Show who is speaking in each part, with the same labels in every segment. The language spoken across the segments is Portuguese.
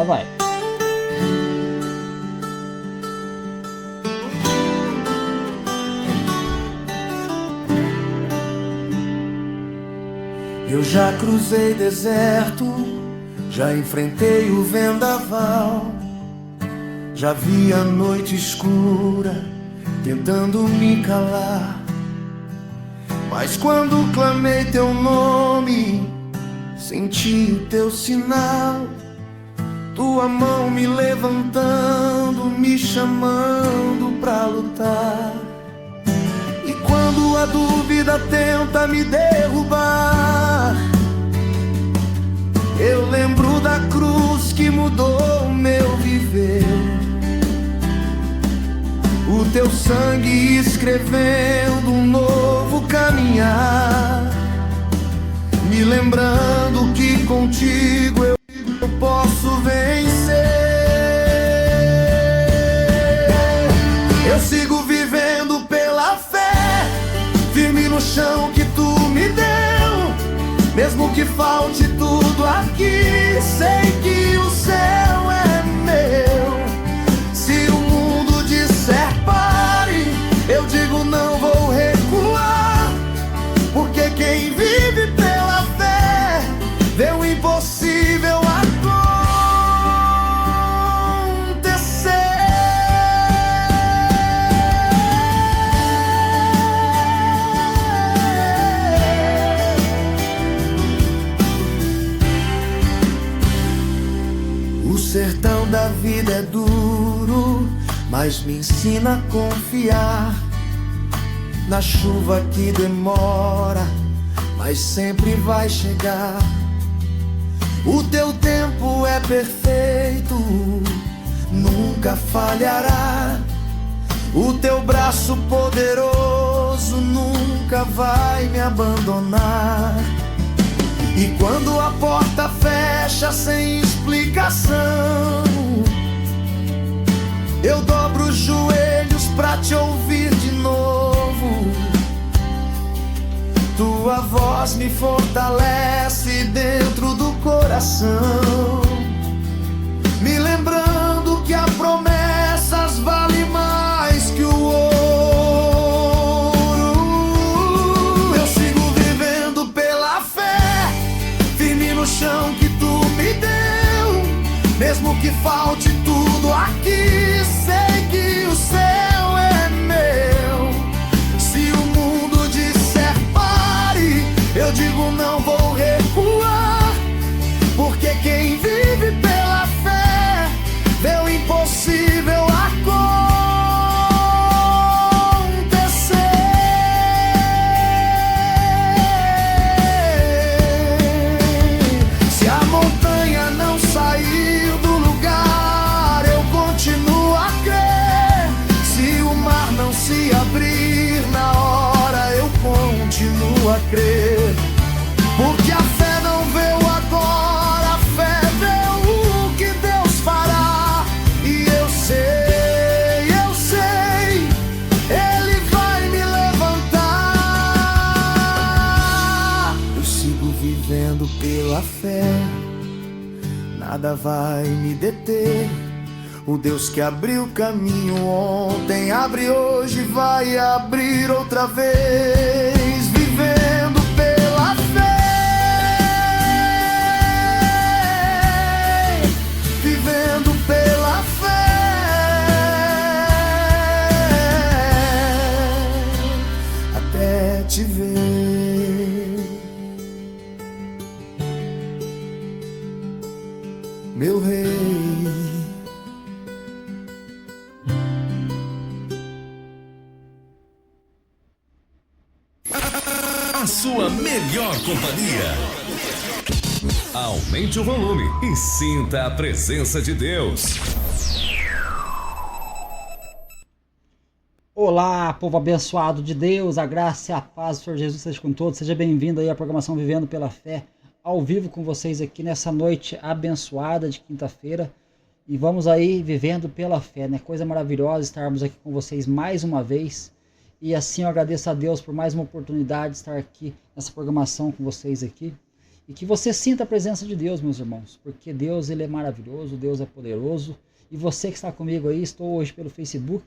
Speaker 1: vai.
Speaker 2: Eu já cruzei deserto, já enfrentei o vendaval, já vi a noite escura tentando me calar. Mas quando clamei teu nome, senti o teu sinal, tua mão me levantando, me chamando pra lutar. E quando a dúvida tenta me derrubar, eu lembro da cruz que mudou o meu viver, o teu sangue escrevendo um novo caminhar, me lembrando que contigo eu posso vencer. Eu sigo vivendo pela fé, firme no chão que tu me deu, mesmo que falte tudo aqui, sei que o céu é meu. Se o mundo disser pare, eu digo não vou recuar, porque quem vive pela fé vê o impossível acontecer. O sertão da vida é duro, mas me ensina a confiar na chuva que demora, mas sempre vai chegar. O teu tempo é perfeito, nunca falhará. O teu braço poderoso nunca vai me abandonar. E quando a porta fecha sem explicação, eu dobro os joelhos pra te ouvir de novo. Tua voz me fortalece dentro do coração, me lembrando que há promessas vale mais que o ouro. Eu sigo vivendo pela fé, firme no chão que tu me deu, mesmo que falte tudo aqui, sei que o céu é meu. Se o mundo disser pare, eu digo não vou recuar, porque quem vive pela fé vê o impossível acontecer. Se a montanha não sair do lugar, eu continuo a crer. Se o mar não se abrir na hora, eu continuo a crer. Porque a fé não vê o agora, a fé vê o que Deus fará. E eu sei, Ele vai me levantar. Eu sigo vivendo pela fé, nada vai me deter. O Deus que abriu caminho ontem, abre hoje, vai abrir outra vez. Vivendo pela fé, vivendo pela fé, até te ver, meu rei.
Speaker 3: A sua melhor companhia. Aumente o volume e sinta a presença de Deus.
Speaker 1: Olá, povo abençoado de Deus, a graça e a paz do Senhor Jesus seja com todos. Seja bem-vindo aí à programação Vivendo pela Fé, ao vivo com vocês aqui nessa noite abençoada de quinta-feira. E vamos aí vivendo pela fé, né? Coisa maravilhosa estarmos aqui com vocês mais uma vez. E assim eu agradeço a Deus por mais uma oportunidade de estar aqui nessa programação com vocês aqui. E que você sinta a presença de Deus, meus irmãos, porque Deus, ele é maravilhoso, Deus é poderoso. E você que está comigo aí, estou hoje pelo Facebook,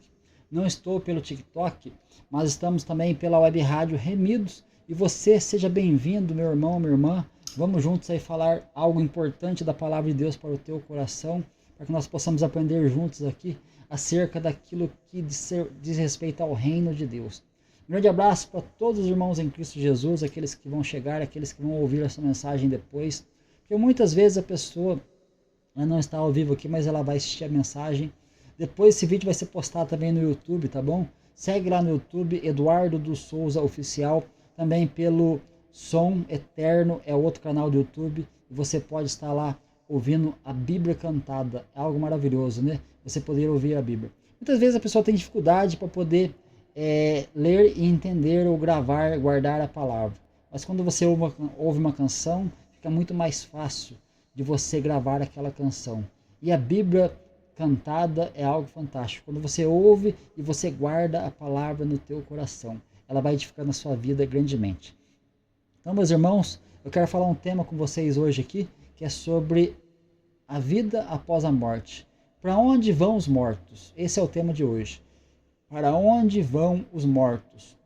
Speaker 1: não estou pelo TikTok, mas estamos também pela Web Rádio Remidos. E você, seja bem-vindo, meu irmão, minha irmã. Vamos juntos aí falar algo importante da palavra de Deus para o teu coração, para que nós possamos aprender juntos aqui acerca daquilo que diz respeito ao reino de Deus. Um grande abraço para todos os irmãos em Cristo Jesus, aqueles que vão chegar, aqueles que vão ouvir essa mensagem depois. Porque muitas vezes a pessoa não está ao vivo aqui, mas ela vai assistir a mensagem. Depois esse vídeo vai ser postado também no YouTube, tá bom? Segue lá no YouTube, Eduardo dos Souza Oficial, também pelo Som Eterno, é outro canal do YouTube. E você pode estar lá ouvindo a Bíblia cantada. É algo maravilhoso, né? Você poder ouvir a Bíblia. Muitas vezes a pessoa tem dificuldade para poder ler e entender ou gravar, guardar a palavra. Mas quando você ouve uma canção, fica muito mais fácil de você gravar aquela canção. E a Bíblia cantada é algo fantástico. Quando você ouve e você guarda a palavra no teu coração, ela vai edificar na sua vida grandemente. Então, meus irmãos, eu quero falar um tema com vocês hoje aqui, que é sobre a vida após a morte. Para onde vão os mortos? Esse é o tema de hoje. Para onde vão os mortos?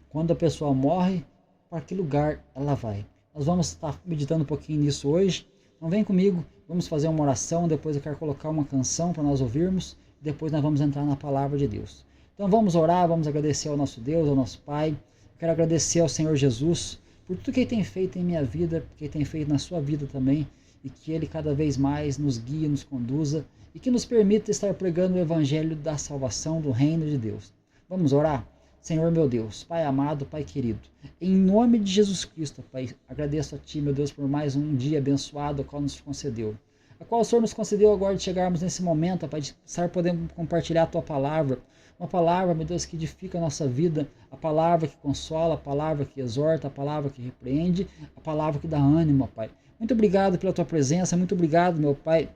Speaker 1: Quando a pessoa morre, para que lugar ela vai? Nós vamos estar meditando um pouquinho nisso hoje. Então vem comigo, vamos fazer uma oração, depois eu quero colocar uma canção para nós ouvirmos, depois nós vamos entrar na palavra de Deus. Então vamos orar, vamos agradecer ao nosso Deus, ao nosso Pai. Quero agradecer ao Senhor Jesus por tudo que Ele tem feito em minha vida, que Ele tem feito na sua vida também, e que Ele cada vez mais nos guie, nos conduza, e que nos permita estar pregando o Evangelho da salvação, do reino de Deus. Vamos orar? Senhor meu Deus, Pai amado, Pai querido, em nome de Jesus Cristo, Pai, agradeço a Ti, meu Deus, por mais um dia abençoado, a qual nos concedeu. A qual o Senhor nos concedeu agora de chegarmos nesse momento, Pai, de estar podendo compartilhar a Tua palavra. Uma palavra, meu Deus, que edifica a nossa vida, a palavra que consola, a palavra que exorta, a palavra que repreende, a palavra que dá ânimo, Pai. Muito obrigado pela Tua presença, muito obrigado, meu Pai,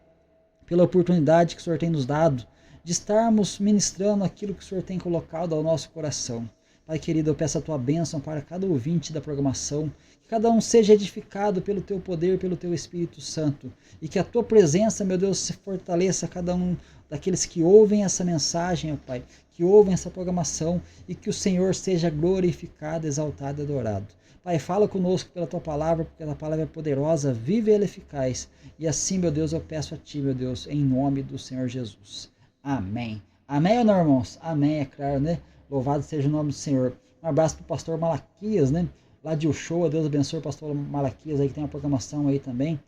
Speaker 1: pela oportunidade que o Senhor tem nos dado de estarmos ministrando aquilo que o Senhor tem colocado ao nosso coração. Pai querido, eu peço a Tua bênção para cada ouvinte da programação, que cada um seja edificado pelo Teu poder, pelo Teu Espírito Santo, e que a Tua presença, meu Deus, se fortaleça a cada um daqueles que ouvem essa mensagem, ó Pai, que ouvem essa programação, e que o Senhor seja glorificado, exaltado e adorado. Pai, fala conosco pela Tua palavra, porque a palavra é poderosa, viva e ela é eficaz. E assim, meu Deus, eu peço a Ti, meu Deus, em nome do Senhor Jesus. Amém. Amém ou não, irmãos? Amém, é claro, né? Louvado seja o nome do Senhor. Um abraço para o pastor Malaquias, né? Lá de Uchoa, Deus abençoe o pastor Malaquias aí, que tem uma programação aí também,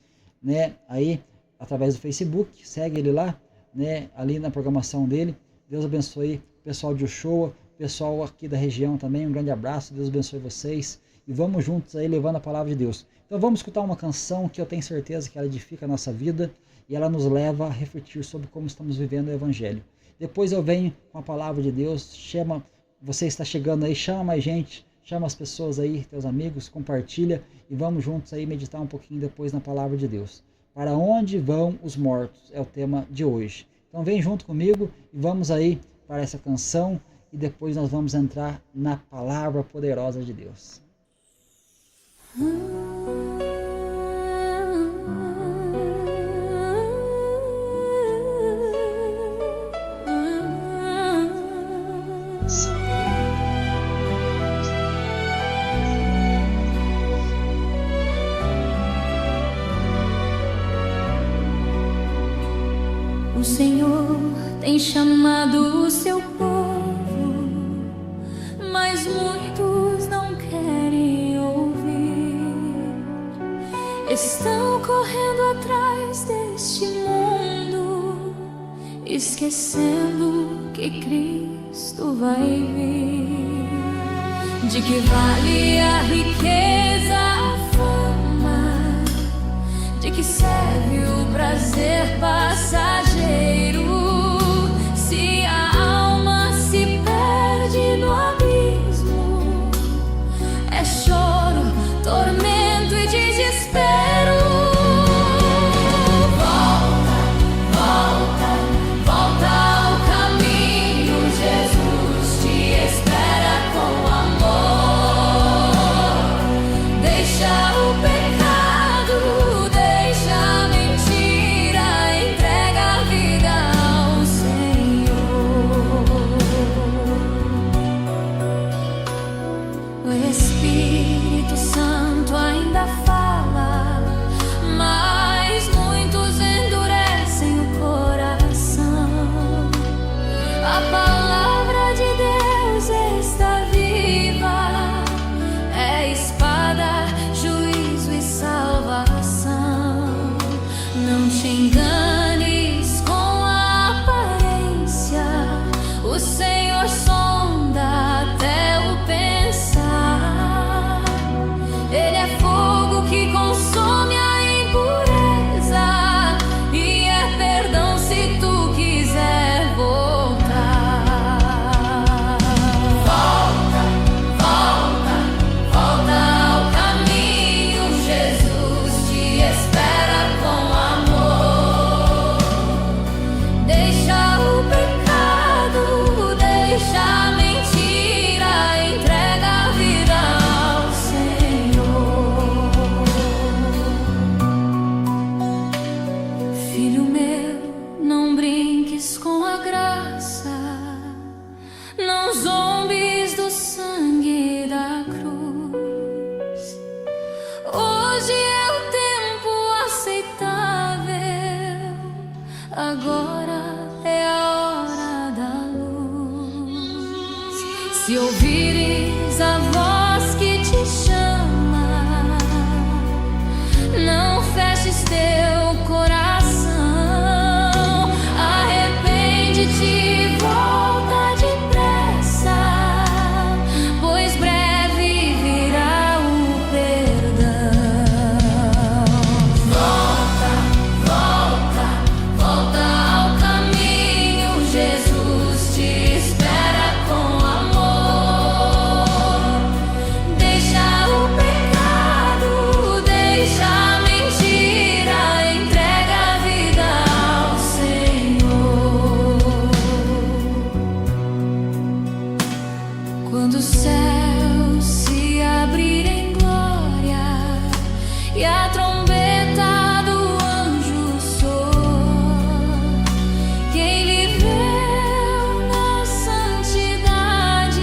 Speaker 1: né? Aí, através do Facebook, segue ele lá, né? Ali na programação dele. Deus abençoe o pessoal de Uchoa, o pessoal aqui da região também. Um grande abraço, Deus abençoe vocês. E vamos juntos aí levando a palavra de Deus. Então vamos escutar uma canção que eu tenho certeza que ela edifica a nossa vida e ela nos leva a refletir sobre como estamos vivendo o Evangelho. Depois eu venho com a palavra de Deus, você está chegando aí, chama mais gente, chama as pessoas aí, teus amigos, compartilha e vamos juntos aí meditar um pouquinho depois na palavra de Deus. Para onde vão os mortos? É o tema de hoje. Então vem junto comigo e vamos aí para essa canção e depois nós vamos entrar na palavra poderosa de Deus.
Speaker 4: O Senhor tem chamado o seu povo, mas muitos não querem ouvir. Estão correndo atrás deste mundo, esquecendo que Cristo vai vir. De que vale a riqueza, a fama? De que serve o prazer passageiro? Se a alma se perde no abismo, é choro, tormento e desespero. Volta, volta, volta ao caminho. Jesus te espera com amor. conheces teu coração. Arrepende-te, volta depressa, pois breve virá o perdão. Volta, volta, volta ao caminho, Jesus te espera com amor. Deixa o pecado, deixa a mentira, entrega a vida ao Senhor. Quando os céus se abrirem em glória e a trombeta do anjo soar, quem viveu na santidade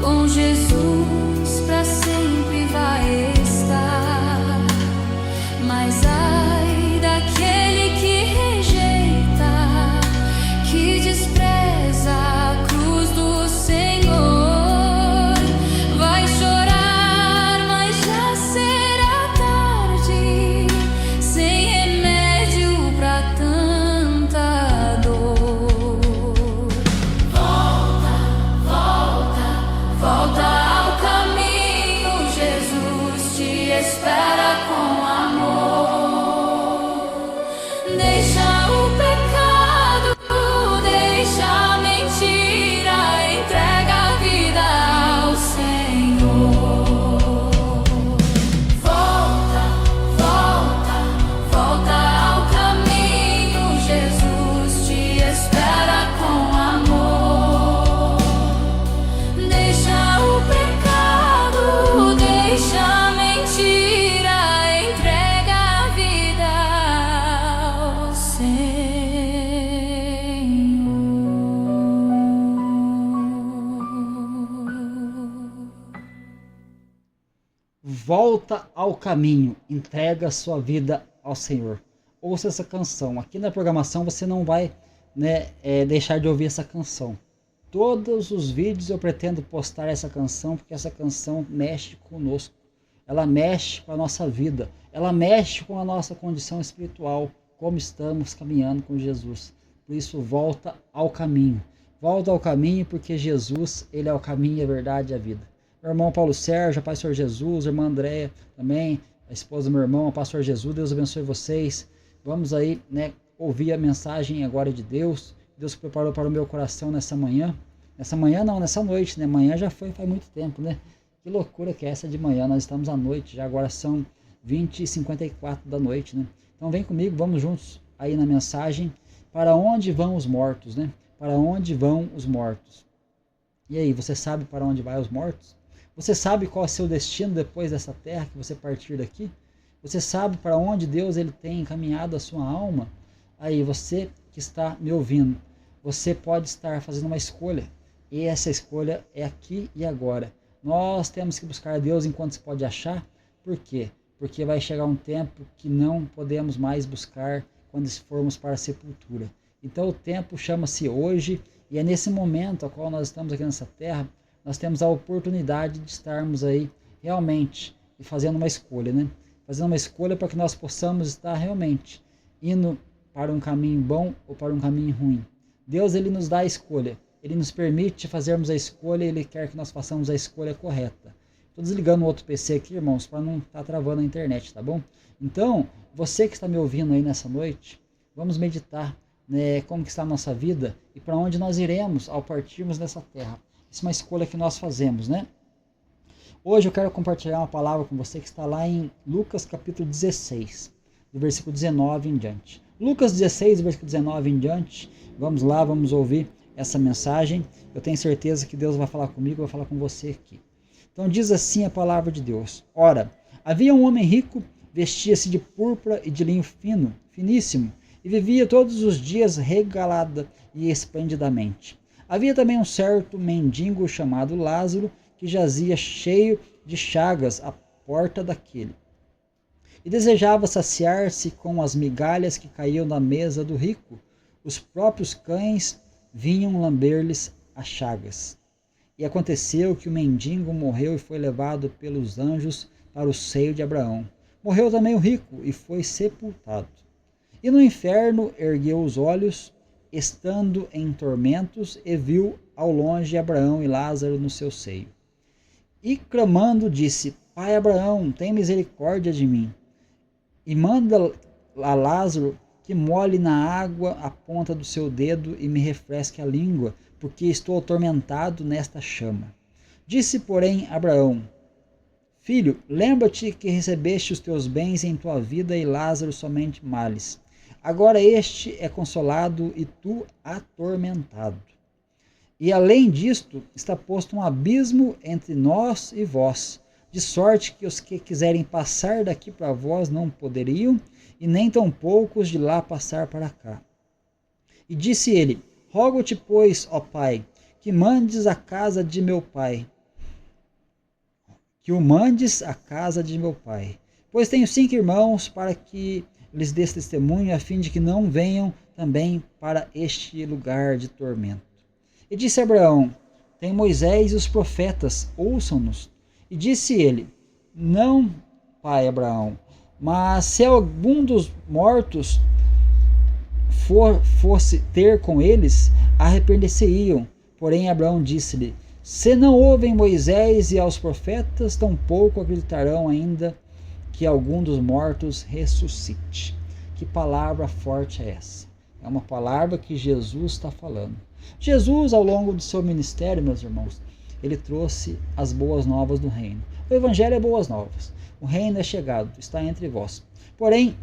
Speaker 4: com Jesus pra sempre vai estar. Mas ai daquele que rejeita, que despreza a cruz do Senhor, vai chorar, mas já será tarde, sem remédio pra tanta dor. Volta, volta, volta ao caminho, Jesus te espera com amor. Deixa o pecado, deixa a mentira, entrega a vida ao Senhor. Volta, volta, volta ao caminho, Jesus te espera com amor. Deixa o pecado, deixa a mentira, entrega a vida ao Senhor.
Speaker 1: Volta ao caminho, entrega a sua vida ao Senhor. Ouça essa canção. Aqui na programação você não vai, deixar de ouvir essa canção. Todos os vídeos eu pretendo postar essa canção, porque essa canção mexe conosco. Ela mexe com a nossa vida. Ela mexe com a nossa condição espiritual, como estamos caminhando com Jesus. Por isso, volta ao caminho. Volta ao caminho, porque Jesus, ele é o caminho, a verdade e a vida. Meu irmão Paulo Sérgio, a paz do Senhor Jesus, a irmã Andréia também, a esposa do meu irmão, a paz do Senhor Jesus, Deus abençoe vocês. Vamos aí, ouvir a mensagem agora de Deus. Deus preparou para o meu coração nessa manhã. Nessa manhã não, nessa noite, né? Manhã já foi faz muito tempo, né? Que loucura que é essa de manhã, nós estamos à noite, já agora são 20h54 da noite, né? Então vem comigo, vamos juntos aí na mensagem. Para onde vão os mortos, né? Para onde vão os mortos? E aí, você sabe para onde vai os mortos? Você sabe qual é o seu destino depois dessa terra que você partir daqui? Você sabe para onde Deus ele tem encaminhado a sua alma? Aí, você que está me ouvindo, você pode estar fazendo uma escolha. E essa escolha é aqui e agora. Nós temos que buscar Deus enquanto se pode achar. Por quê? Porque vai chegar um tempo que não podemos mais buscar quando formos para a sepultura. Então o tempo chama-se hoje, e é nesse momento a qual nós estamos aqui nessa terra, nós temos a oportunidade de estarmos aí realmente e fazendo uma escolha, né? Fazendo uma escolha para que nós possamos estar realmente indo para um caminho bom ou para um caminho ruim. Deus ele nos dá a escolha, ele nos permite fazermos a escolha, ele quer que nós façamos a escolha correta. Estou desligando o outro PC aqui, irmãos, para não estar travando a internet, tá bom? Então, você que está me ouvindo aí nessa noite, vamos meditar, né, como que está a nossa vida e para onde nós iremos ao partirmos dessa terra. Isso é uma escolha que nós fazemos, né? Hoje eu quero compartilhar uma palavra com você que está lá em Lucas capítulo 16, do versículo 19 em diante. Lucas 16, versículo 19 em diante, vamos lá, vamos ouvir essa mensagem. Eu tenho certeza que Deus vai falar comigo, vai falar com você aqui. Então diz assim a palavra de Deus. Ora, havia um homem rico, vestia-se de púrpura e de linho fino, finíssimo, e vivia todos os dias regalada e esplendidamente. Havia também um certo mendigo chamado Lázaro, que jazia cheio de chagas à porta daquele, e desejava saciar-se com as migalhas que caíam da mesa do rico. Os próprios cães vinham lamber-lhes as chagas. E aconteceu que o mendigo morreu e foi levado pelos anjos para o seio de Abraão. Morreu também o rico e foi sepultado. E no inferno ergueu os olhos, estando em tormentos, e viu ao longe Abraão e Lázaro no seu seio. E clamando disse: Pai Abraão, tem misericórdia de mim, e manda a Lázaro que molhe na água a ponta do seu dedo e me refresque a língua, porque estou atormentado nesta chama. Disse, porém, Abraão: Filho, lembra-te que recebeste os teus bens em tua vida e Lázaro somente males. Agora este é consolado e tu atormentado. E além disto, está posto um abismo entre nós e vós, de sorte que os que quiserem passar daqui para vós não poderiam, e nem tampouco os de lá passar para cá. E disse ele: Rogo-te, pois, ó Pai, que mandes a casa de meu pai, pois tenho 5 irmãos, para que lhes dê testemunho, a fim de que não venham também para este lugar de tormento. E disse Abraão: Tem Moisés e os profetas, ouçam-nos. E disse ele: Não, pai Abraão, mas se algum dos mortos fosse ter com eles, arrepender-se-iam. Porém Abraão disse-lhe: Se não ouvem Moisés e aos profetas, tampouco acreditarão ainda que algum dos mortos ressuscite. Que palavra forte é essa? É uma palavra que Jesus está falando. Jesus, ao longo do seu ministério, meus irmãos, ele trouxe as boas novas do reino. O evangelho é boas novas. O reino é chegado, está entre vós. Porém,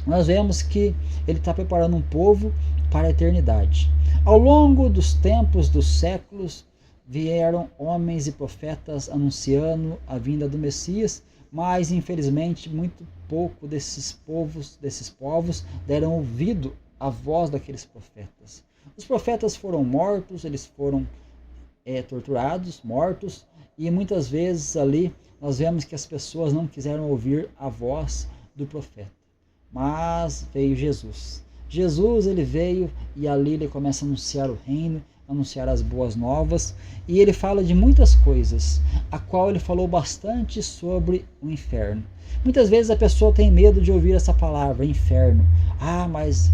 Speaker 1: nós vemos que ele está preparando um povo para a eternidade. Ao longo dos tempos, dos séculos, vieram homens e profetas anunciando a vinda do Messias, mas infelizmente muito pouco desses povos deram ouvido à voz daqueles profetas. Os profetas foram mortos, eles foram torturados, mortos, e muitas vezes ali nós vemos que as pessoas não quiseram ouvir a voz do profeta. Mas veio Jesus. Jesus, ele veio e ali ele começa a anunciar o reino, anunciar as boas novas, e ele fala de muitas coisas, a qual ele falou bastante sobre o inferno. Muitas vezes a pessoa tem medo de ouvir essa palavra, inferno. Ah, mas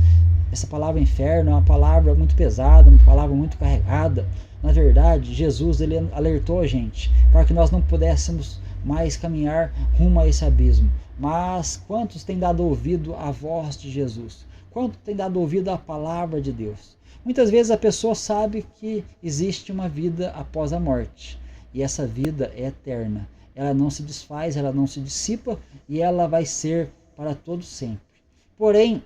Speaker 1: essa palavra inferno é uma palavra muito pesada, uma palavra muito carregada. Na verdade, Jesus, ele alertou a gente para que nós não pudéssemos mais caminhar rumo a esse abismo. Mas quantos têm dado ouvido à voz de Jesus? Quanto têm dado ouvido à palavra de Deus? Muitas vezes a pessoa sabe que existe uma vida após a morte, e essa vida é eterna. Ela não se desfaz, ela não se dissipa, e ela vai ser para todo sempre. Porém,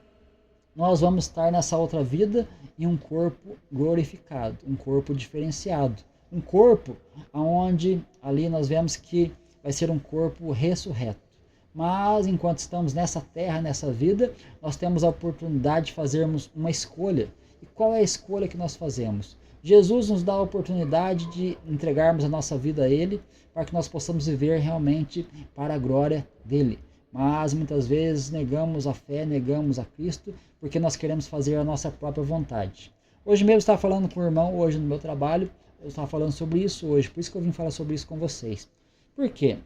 Speaker 1: nós vamos estar nessa outra vida em um corpo glorificado, um corpo diferenciado, um corpo onde ali nós vemos que vai ser um corpo ressurreto. Mas enquanto estamos nessa terra, nessa vida, nós temos a oportunidade de fazermos uma escolha. E qual é a escolha que nós fazemos? Jesus nos dá a oportunidade de entregarmos a nossa vida a Ele, para que nós possamos viver realmente para a glória dEle. Mas muitas vezes negamos a fé, negamos a Cristo, porque nós queremos fazer a nossa própria vontade. Hoje mesmo eu estava falando com o irmão, hoje no meu trabalho, eu estava falando sobre isso hoje, por isso que eu vim falar sobre isso com vocês. Por quê?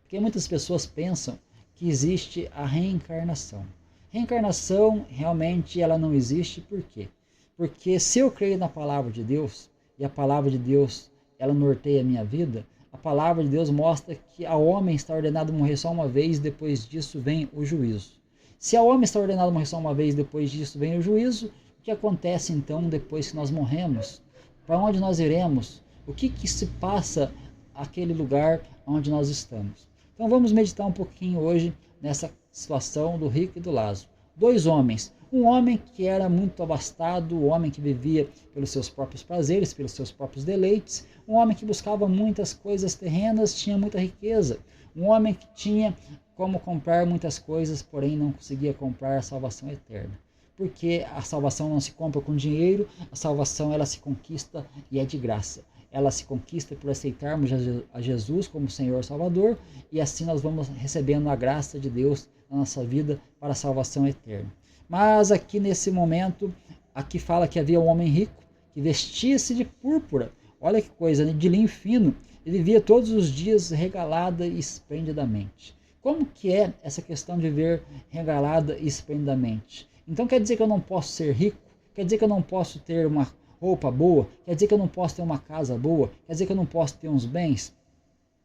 Speaker 1: Porque muitas pessoas pensam que existe a reencarnação. Reencarnação realmente ela não existe, por quê? Porque se eu creio na palavra de Deus, e a palavra de Deus ela norteia a minha vida, a palavra de Deus mostra que ao homem está ordenado morrer só uma vez, depois disso vem o juízo. Se ao homem está ordenado morrer só uma vez, depois disso vem o juízo, o que acontece então depois que nós morremos? Para onde nós iremos? O que se passa naquele lugar onde nós estamos? Então vamos meditar um pouquinho hoje nessa situação do rico e do Lázaro. 2 homens. Um homem que era muito abastado, um homem que vivia pelos seus próprios prazeres, pelos seus próprios deleites, um homem que buscava muitas coisas terrenas, tinha muita riqueza, um homem que tinha como comprar muitas coisas, porém não conseguia comprar a salvação eterna. Porque a salvação não se compra com dinheiro, a salvação ela se conquista e é de graça. Ela se conquista por aceitarmos a Jesus como Senhor Salvador, e assim nós vamos recebendo a graça de Deus na nossa vida para a salvação eterna. Mas aqui nesse momento, aqui fala que havia um homem rico que vestia-se de púrpura. Olha que coisa, né? De linho fino. Ele vivia todos os dias regalada e esplendidamente. Como que é essa questão de viver regalada e esplendidamente? Então quer dizer que eu não posso ser rico? Quer dizer que eu não posso ter uma roupa boa? Quer dizer que eu não posso ter uma casa boa? Quer dizer que eu não posso ter uns bens?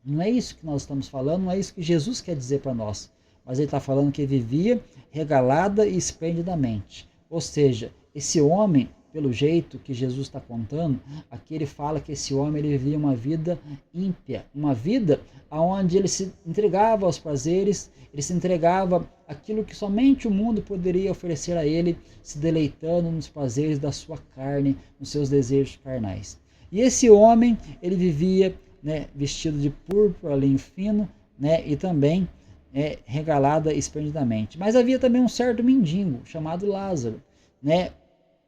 Speaker 1: Não é isso que nós estamos falando, não é isso que Jesus quer dizer para nós. Mas ele está falando que vivia regalada e esplendidamente. Ou seja, esse homem, pelo jeito que Jesus está contando, aqui ele fala que esse homem ele vivia uma vida ímpia, uma vida onde ele se entregava aos prazeres, ele se entregava àquilo que somente o mundo poderia oferecer a ele, se deleitando nos prazeres da sua carne, nos seus desejos carnais. E esse homem, ele vivia, né, vestido de púrpura, linho fino, né, e também regalada esplendidamente. Mas havia também um certo mendigo, chamado Lázaro, né,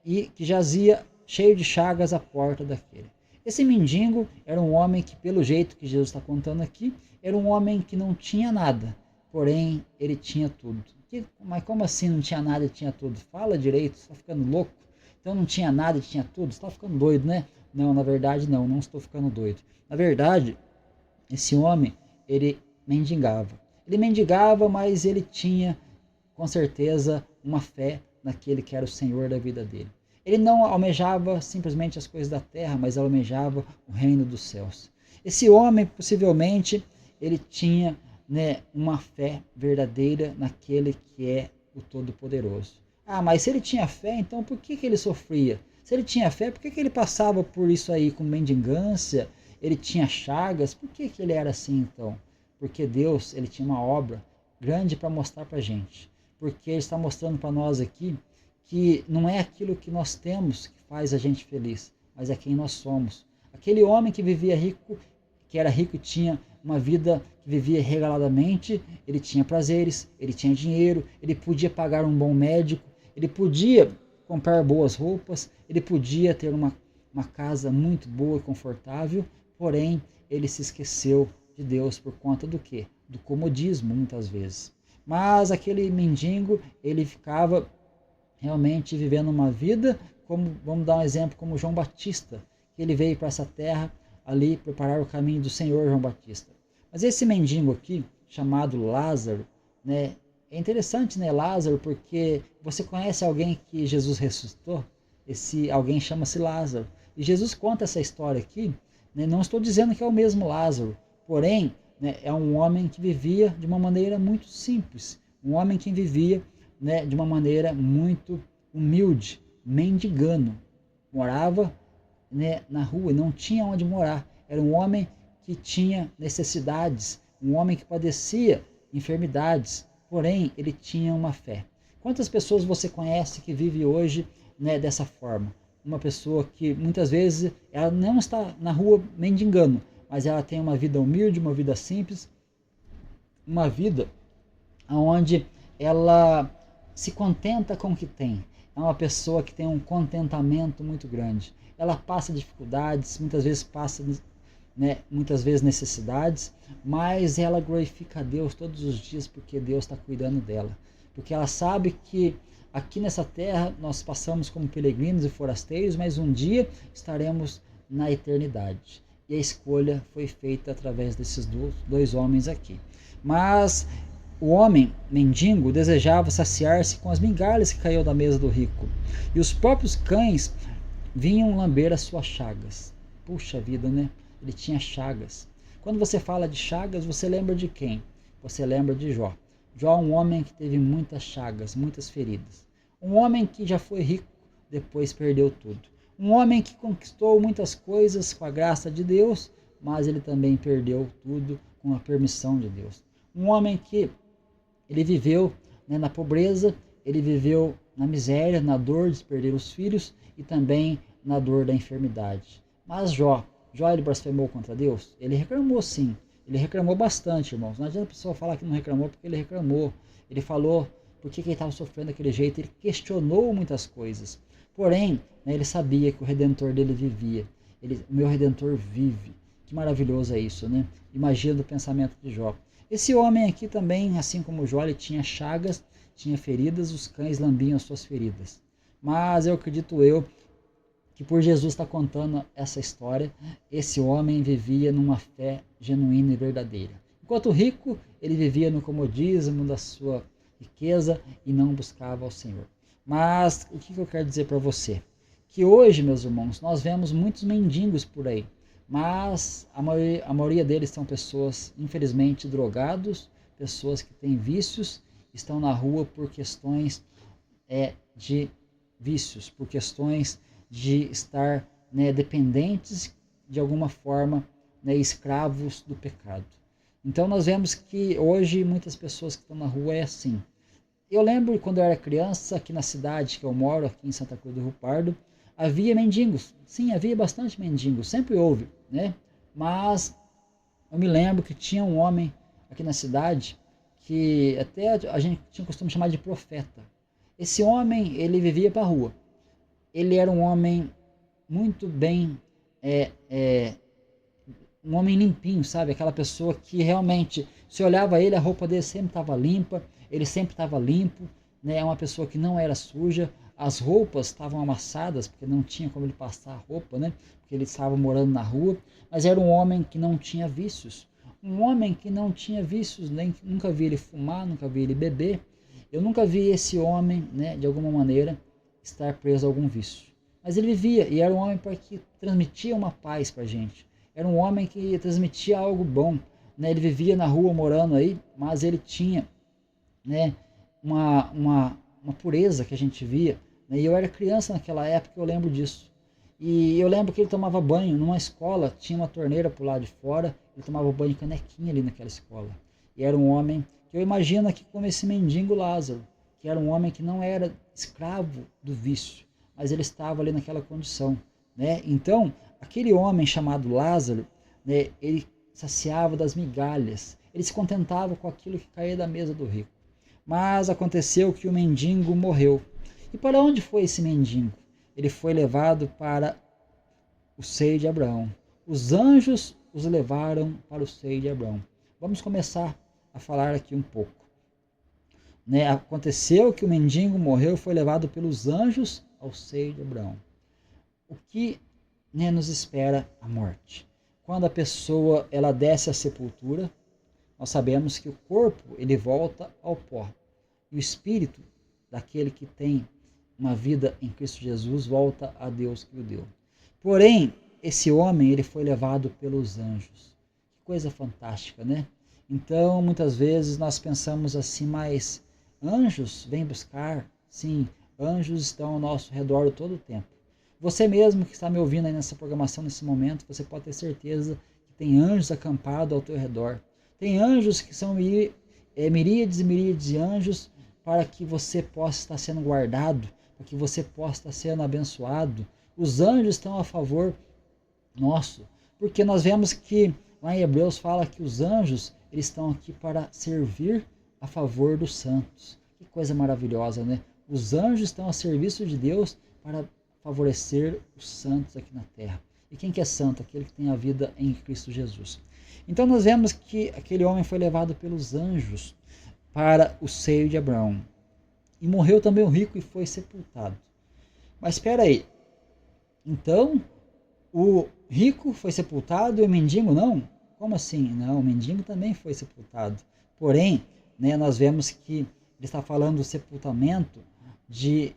Speaker 1: e que jazia cheio de chagas à porta daquele. Esse mendigo era um homem que, pelo jeito que Jesus está contando aqui, era um homem que não tinha nada, porém ele tinha tudo. Mas como assim não tinha nada e tinha tudo? Fala direito, você está ficando louco? Então não tinha nada e tinha tudo? Você está ficando doido, né? Não, na verdade não estou ficando doido. Na verdade, esse homem, ele mendigava. Ele mendigava, mas ele tinha, com certeza, uma fé naquele que era o Senhor da vida dele. Ele não almejava simplesmente as coisas da terra, mas almejava o reino dos céus. Esse homem, possivelmente, ele tinha, né, uma fé verdadeira naquele que é o Todo-Poderoso. Ah, mas se ele tinha fé, então por que ele sofria? Se ele tinha fé, por que ele passava por isso aí com mendigância? Ele tinha chagas, por que ele era assim então? Porque Deus, ele tinha uma obra grande para mostrar para a gente. Porque ele está mostrando para nós aqui que não é aquilo que nós temos que faz a gente feliz, mas é quem nós somos. Aquele homem que vivia rico, que era rico e tinha uma vida que vivia regaladamente, ele tinha prazeres, ele tinha dinheiro, ele podia pagar um bom médico, ele podia comprar boas roupas, ele podia ter uma casa muito boa e confortável, porém ele se esqueceu de Deus por conta do quê? Do comodismo, muitas vezes. Mas aquele mendigo, ele ficava realmente vivendo uma vida, como vamos dar um exemplo, como João Batista, que ele veio para essa terra ali preparar o caminho do Senhor João Batista. Mas esse mendigo aqui, chamado Lázaro, né, é interessante, né, Lázaro, porque você conhece alguém que Jesus ressuscitou? Esse alguém chama-se Lázaro. E Jesus conta essa história aqui, né, não estou dizendo que é o mesmo Lázaro, porém, né, é um homem que vivia de uma maneira muito simples, um homem que vivia, né, de uma maneira muito humilde, mendigando, morava, né, na rua, não tinha onde morar, era um homem que tinha necessidades, um homem que padecia enfermidades, porém ele tinha uma fé. Quantas pessoas você conhece que vive hoje, né, dessa forma? Uma pessoa que muitas vezes ela não está na rua mendigando, mas ela tem uma vida humilde, uma vida simples, uma vida onde ela se contenta com o que tem. É uma pessoa que tem um contentamento muito grande. Ela passa dificuldades, muitas vezes passa, né, muitas vezes necessidades, mas ela glorifica a Deus todos os dias porque Deus está cuidando dela. Porque ela sabe que aqui nessa terra nós passamos como peregrinos e forasteiros, mas um dia estaremos na eternidade. E a escolha foi feita através desses dois homens aqui. Mas o homem mendigo desejava saciar-se com as migalhas que caíam da mesa do rico. E os próprios cães vinham lamber as suas chagas. Puxa vida, né? Ele tinha chagas. Quando você fala de chagas, você lembra de quem? Você lembra de Jó. Jó é um homem que teve muitas chagas, muitas feridas. Um homem que já foi rico, depois perdeu tudo. Um homem que conquistou muitas coisas com a graça de Deus, mas ele também perdeu tudo com a permissão de Deus. Um homem que ele viveu, né, na pobreza, ele viveu na miséria, na dor de perder os filhos e também na dor da enfermidade. Mas Jó ele blasfemou contra Deus? Ele reclamou sim, ele reclamou bastante, irmãos. Não adianta a pessoa falar que não reclamou, porque ele reclamou. Ele falou por que ele estava sofrendo daquele jeito, ele questionou muitas coisas. Porém, né, ele sabia que o Redentor dele vivia. O meu Redentor vive. Que maravilhoso é isso, né? Imagina o pensamento de Jó. Esse homem aqui também, assim como Jó, ele tinha chagas, tinha feridas, os cães lambiam as suas feridas. Mas eu acredito que por Jesus estar contando essa história, esse homem vivia numa fé genuína e verdadeira. Enquanto o rico, ele vivia no comodismo da sua riqueza e não buscava ao Senhor. Mas o que eu quero dizer para você? Que hoje, meus irmãos, nós vemos muitos mendigos por aí, mas a maioria deles são pessoas, infelizmente, drogados, pessoas que têm vícios, estão na rua por questões de vícios, por questões de estar dependentes de alguma forma, escravos do pecado. Então nós vemos que hoje muitas pessoas que estão na rua é assim. Eu lembro quando eu era criança, aqui na cidade que eu moro, aqui em Santa Cruz do Rio Pardo, havia mendigos. Sim, havia bastante mendigos, sempre houve, né? Mas eu me lembro que tinha um homem aqui na cidade que até a gente tinha o costume de chamar de profeta. Esse homem, ele vivia para a rua. Ele era um homem muito bem, um homem limpinho, sabe? Aquela pessoa que realmente, se olhava ele, a roupa dele sempre estava limpa, ele sempre estava limpo, né? É uma pessoa que não era suja, as roupas estavam amassadas, porque não tinha como ele passar a roupa, né? Porque ele estava morando na rua, mas era um homem que não tinha vícios. Um homem que não tinha vícios, nunca vi ele fumar, nunca vi ele beber. Eu nunca vi esse homem, né, de alguma maneira, estar preso a algum vício. Mas ele vivia, e era um homem que transmitia uma paz para a gente. Era um homem que transmitia algo bom, né? Ele vivia na rua morando aí, mas ele tinha, né, uma pureza que a gente via, né? E eu era criança naquela época, eu lembro disso. E eu lembro que ele tomava banho numa escola, tinha uma torneira por lá de fora, ele tomava banho de canequinha ali naquela escola. E era um homem que eu imagino aqui como esse mendigo Lázaro, que era um homem que não era escravo do vício, mas ele estava ali naquela condição, né? Então, aquele homem chamado Lázaro, né, ele saciava das migalhas, ele se contentava com aquilo que caía da mesa do rico. Mas aconteceu que o mendigo morreu. E para onde foi esse mendigo? Ele foi levado para o seio de Abraão. Os anjos os levaram para o seio de Abraão. Vamos começar a falar aqui um pouco. Né, aconteceu que o mendigo morreu e foi levado pelos anjos ao seio de Abraão. O que nos espera a morte? Quando a pessoa ela desce à sepultura, nós sabemos que o corpo ele volta ao pó. E o espírito daquele que tem uma vida em Cristo Jesus volta a Deus que o deu. Porém, esse homem ele foi levado pelos anjos. Que coisa fantástica, né? Então, muitas vezes nós pensamos assim, mas anjos vêm buscar? Sim, anjos estão ao nosso redor todo o tempo. Você mesmo que está me ouvindo aí nessa programação, nesse momento, você pode ter certeza que tem anjos acampados ao teu redor. Tem anjos que são miríades e miríades de anjos para que você possa estar sendo guardado, para que você possa estar sendo abençoado. Os anjos estão a favor nosso, porque nós vemos que lá em Hebreus fala que os anjos eles estão aqui para servir a favor dos santos. Que coisa maravilhosa, né? Os anjos estão a serviço de Deus para favorecer os santos aqui na terra. E quem que é santo? Aquele que tem a vida em Cristo Jesus. Então nós vemos que aquele homem foi levado pelos anjos para o seio de Abraão. E morreu também o rico e foi sepultado. Mas espera aí. Então, o rico foi sepultado e o mendigo não? Como assim? Não, o mendigo também foi sepultado. Porém, nós vemos que ele está falando do sepultamento de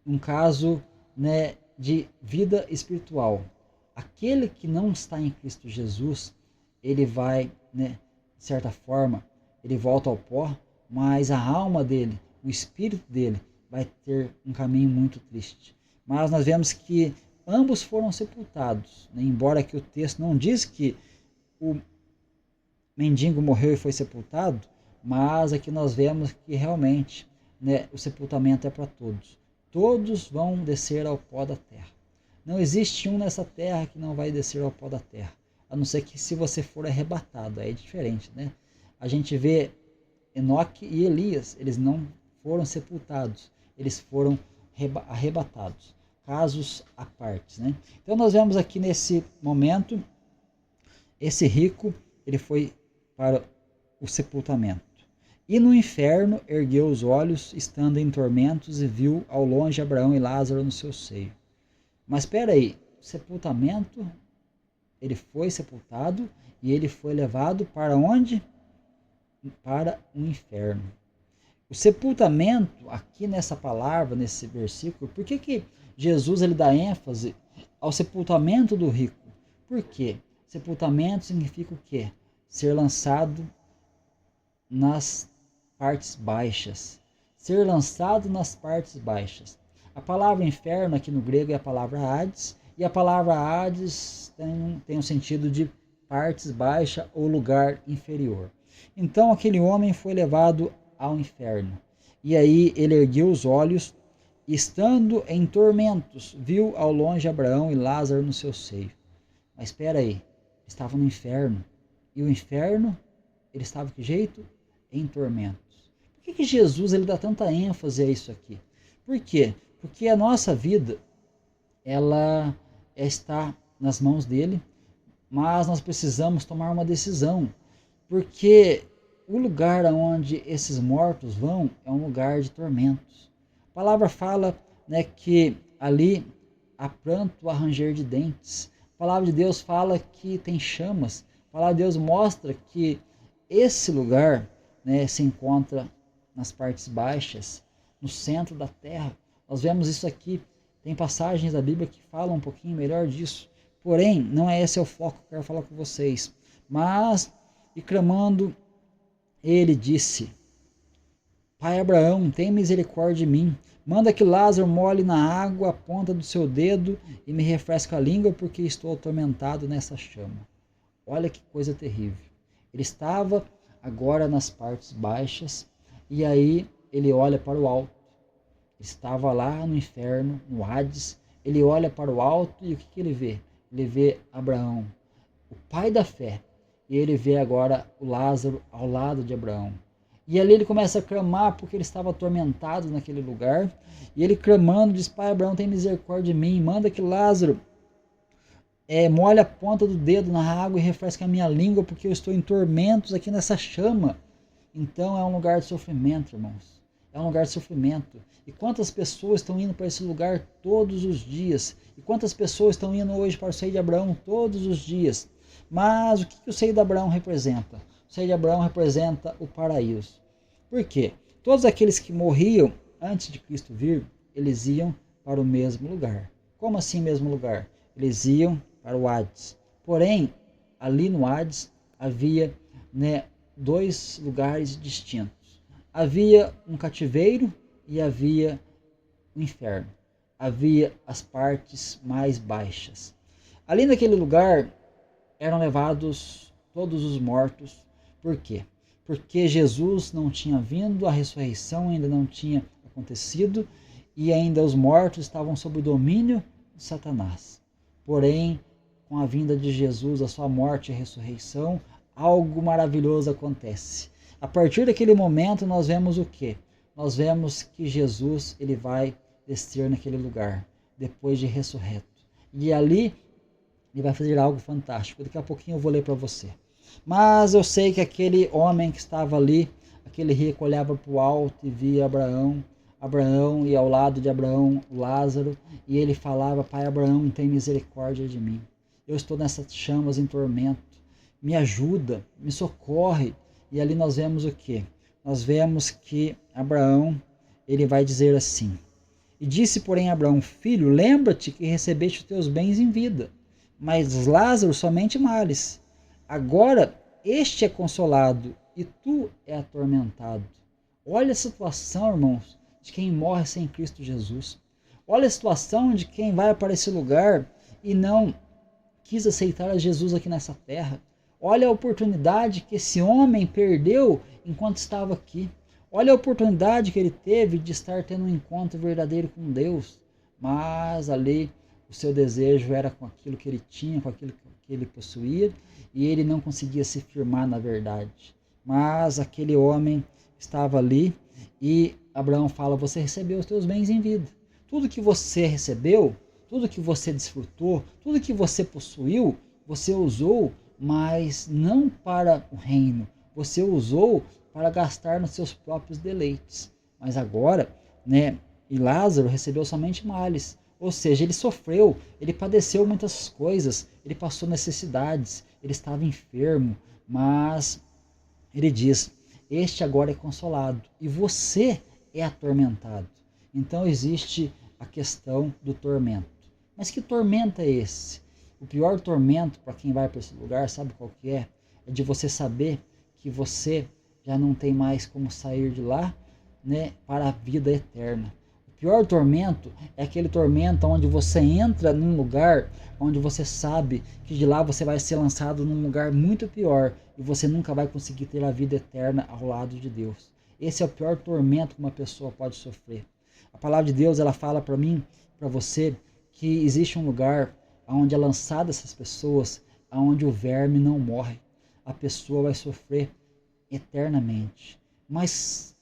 Speaker 1: um caso de vida espiritual. Aquele que não está em Cristo Jesus, ele vai, de certa forma, ele volta ao pó, mas a alma dele, o espírito dele, vai ter um caminho muito triste. Mas nós vemos que ambos foram sepultados, embora que o texto não diz que o mendigo morreu e foi sepultado, mas aqui nós vemos que realmente o sepultamento é para todos. Todos vão descer ao pó da terra. Não existe um nessa terra que não vai descer ao pó da terra, a não ser que se você for arrebatado, aí é diferente, né? A gente vê Enoque e Elias, eles não foram sepultados, eles foram arrebatados, casos à parte, né? Então nós vemos aqui nesse momento, esse rico, ele foi para o sepultamento. E no inferno ergueu os olhos, estando em tormentos, e viu ao longe Abraão e Lázaro no seu seio. Mas espera aí, sepultamento, ele foi sepultado e ele foi levado para onde? Para o inferno. O sepultamento, aqui nessa palavra, nesse versículo, por que Jesus ele dá ênfase ao sepultamento do rico? Por quê? Sepultamento significa o quê? Ser lançado nas partes baixas. Ser lançado nas partes baixas. A palavra inferno aqui no grego é a palavra Hades, e a palavra Hades tem um sentido de partes baixas ou lugar inferior. Então aquele homem foi levado ao inferno. E aí ele ergueu os olhos, e estando em tormentos, viu ao longe Abraão e Lázaro no seu seio. Mas espera aí, estava no inferno. E o inferno, ele estava de que jeito? Em tormentos. Por que Jesus ele dá tanta ênfase a isso aqui? Por quê? Porque a nossa vida, ela está nas mãos dele, mas nós precisamos tomar uma decisão. Porque o lugar onde esses mortos vão é um lugar de tormentos. A palavra fala, né, que ali há pranto, há ranger de dentes. A palavra de Deus fala que tem chamas. A palavra de Deus mostra que esse lugar, né, se encontra nas partes baixas, no centro da terra. Nós vemos isso aqui. Tem passagens da Bíblia que falam um pouquinho melhor disso. Porém, não é esse o foco que eu quero falar com vocês. Mas, e clamando, ele disse: Pai Abraão, tem misericórdia de mim. Manda que Lázaro molhe na água a ponta do seu dedo e me refresque a língua, porque estou atormentado nessa chama. Olha que coisa terrível. Ele estava agora nas partes baixas, e aí ele olha para o alto. Estava lá no inferno, no Hades. Ele olha para o alto e o que ele vê? Ele vê Abraão, o pai da fé. E ele vê agora o Lázaro ao lado de Abraão. E ali ele começa a clamar porque ele estava atormentado naquele lugar. E ele clamando diz: Pai Abraão, tem misericórdia de mim. Manda que Lázaro molhe a ponta do dedo na água e refresque a minha língua, porque eu estou em tormentos aqui nessa chama. Então é um lugar de sofrimento, irmãos. É um lugar de sofrimento. E quantas pessoas estão indo para esse lugar todos os dias? E quantas pessoas estão indo hoje para o seio de Abraão todos os dias? Mas o que o seio de Abraão representa? O seio de Abraão representa o paraíso. Por quê? Todos aqueles que morriam antes de Cristo vir, eles iam para o mesmo lugar. Como assim mesmo lugar? Eles iam para o Hades. Porém, ali no Hades havia, né, dois lugares distintos. Havia um cativeiro e havia o inferno. Havia as partes mais baixas. Ali naquele lugar eram levados todos os mortos. Por quê? Porque Jesus não tinha vindo, a ressurreição ainda não tinha acontecido e ainda os mortos estavam sob o domínio de Satanás. Porém, com a vinda de Jesus, a sua morte e a ressurreição, algo maravilhoso acontece. A partir daquele momento nós vemos o quê? Nós vemos que Jesus ele vai descer naquele lugar, depois de ressurreto. E ali ele vai fazer algo fantástico. Daqui a pouquinho eu vou ler para você. Mas eu sei que aquele homem que estava ali, aquele rico, olhava para o alto e via Abraão, e ao lado de Abraão, Lázaro, e ele falava: Pai Abraão, tem misericórdia de mim. Eu estou nessas chamas em tormento. Me ajuda, me socorre. E ali nós vemos o quê? Nós vemos que Abraão, ele vai dizer assim: E disse, porém, Abraão: Filho, lembra-te que recebeste os teus bens em vida, mas Lázaro somente males. Agora este é consolado e tu é atormentado. Olha a situação, irmãos, de quem morre sem Cristo Jesus. Olha a situação de quem vai para esse lugar e não quis aceitar a Jesus aqui nessa terra. Olha a oportunidade que esse homem perdeu enquanto estava aqui. Olha a oportunidade que ele teve de estar tendo um encontro verdadeiro com Deus. Mas ali o seu desejo era com aquilo que ele tinha, com aquilo que ele possuía, e ele não conseguia se firmar na verdade. Mas aquele homem estava ali e Abraão fala: você recebeu os teus bens em vida. Tudo que você recebeu, tudo que você desfrutou, tudo que você possuiu, você usou, mas não para o reino. Você usou para gastar nos seus próprios deleites. Mas agora, né, e Lázaro recebeu somente males. Ou seja, ele sofreu, ele padeceu muitas coisas, ele passou necessidades, ele estava enfermo, mas ele diz: este agora é consolado e você é atormentado. Então existe a questão do tormento. Mas que tormento é esse? O pior tormento para quem vai para esse lugar, sabe qual que é? É de você saber que você já não tem mais como sair de lá, né, para a vida eterna. O pior tormento é aquele tormento onde você entra num lugar onde você sabe que de lá você vai ser lançado num lugar muito pior e você nunca vai conseguir ter a vida eterna ao lado de Deus. Esse é o pior tormento que uma pessoa pode sofrer. A palavra de Deus, ela fala para mim, para você, que existe um lugar onde é lançada essas pessoas, onde o verme não morre. A pessoa vai sofrer eternamente. Mas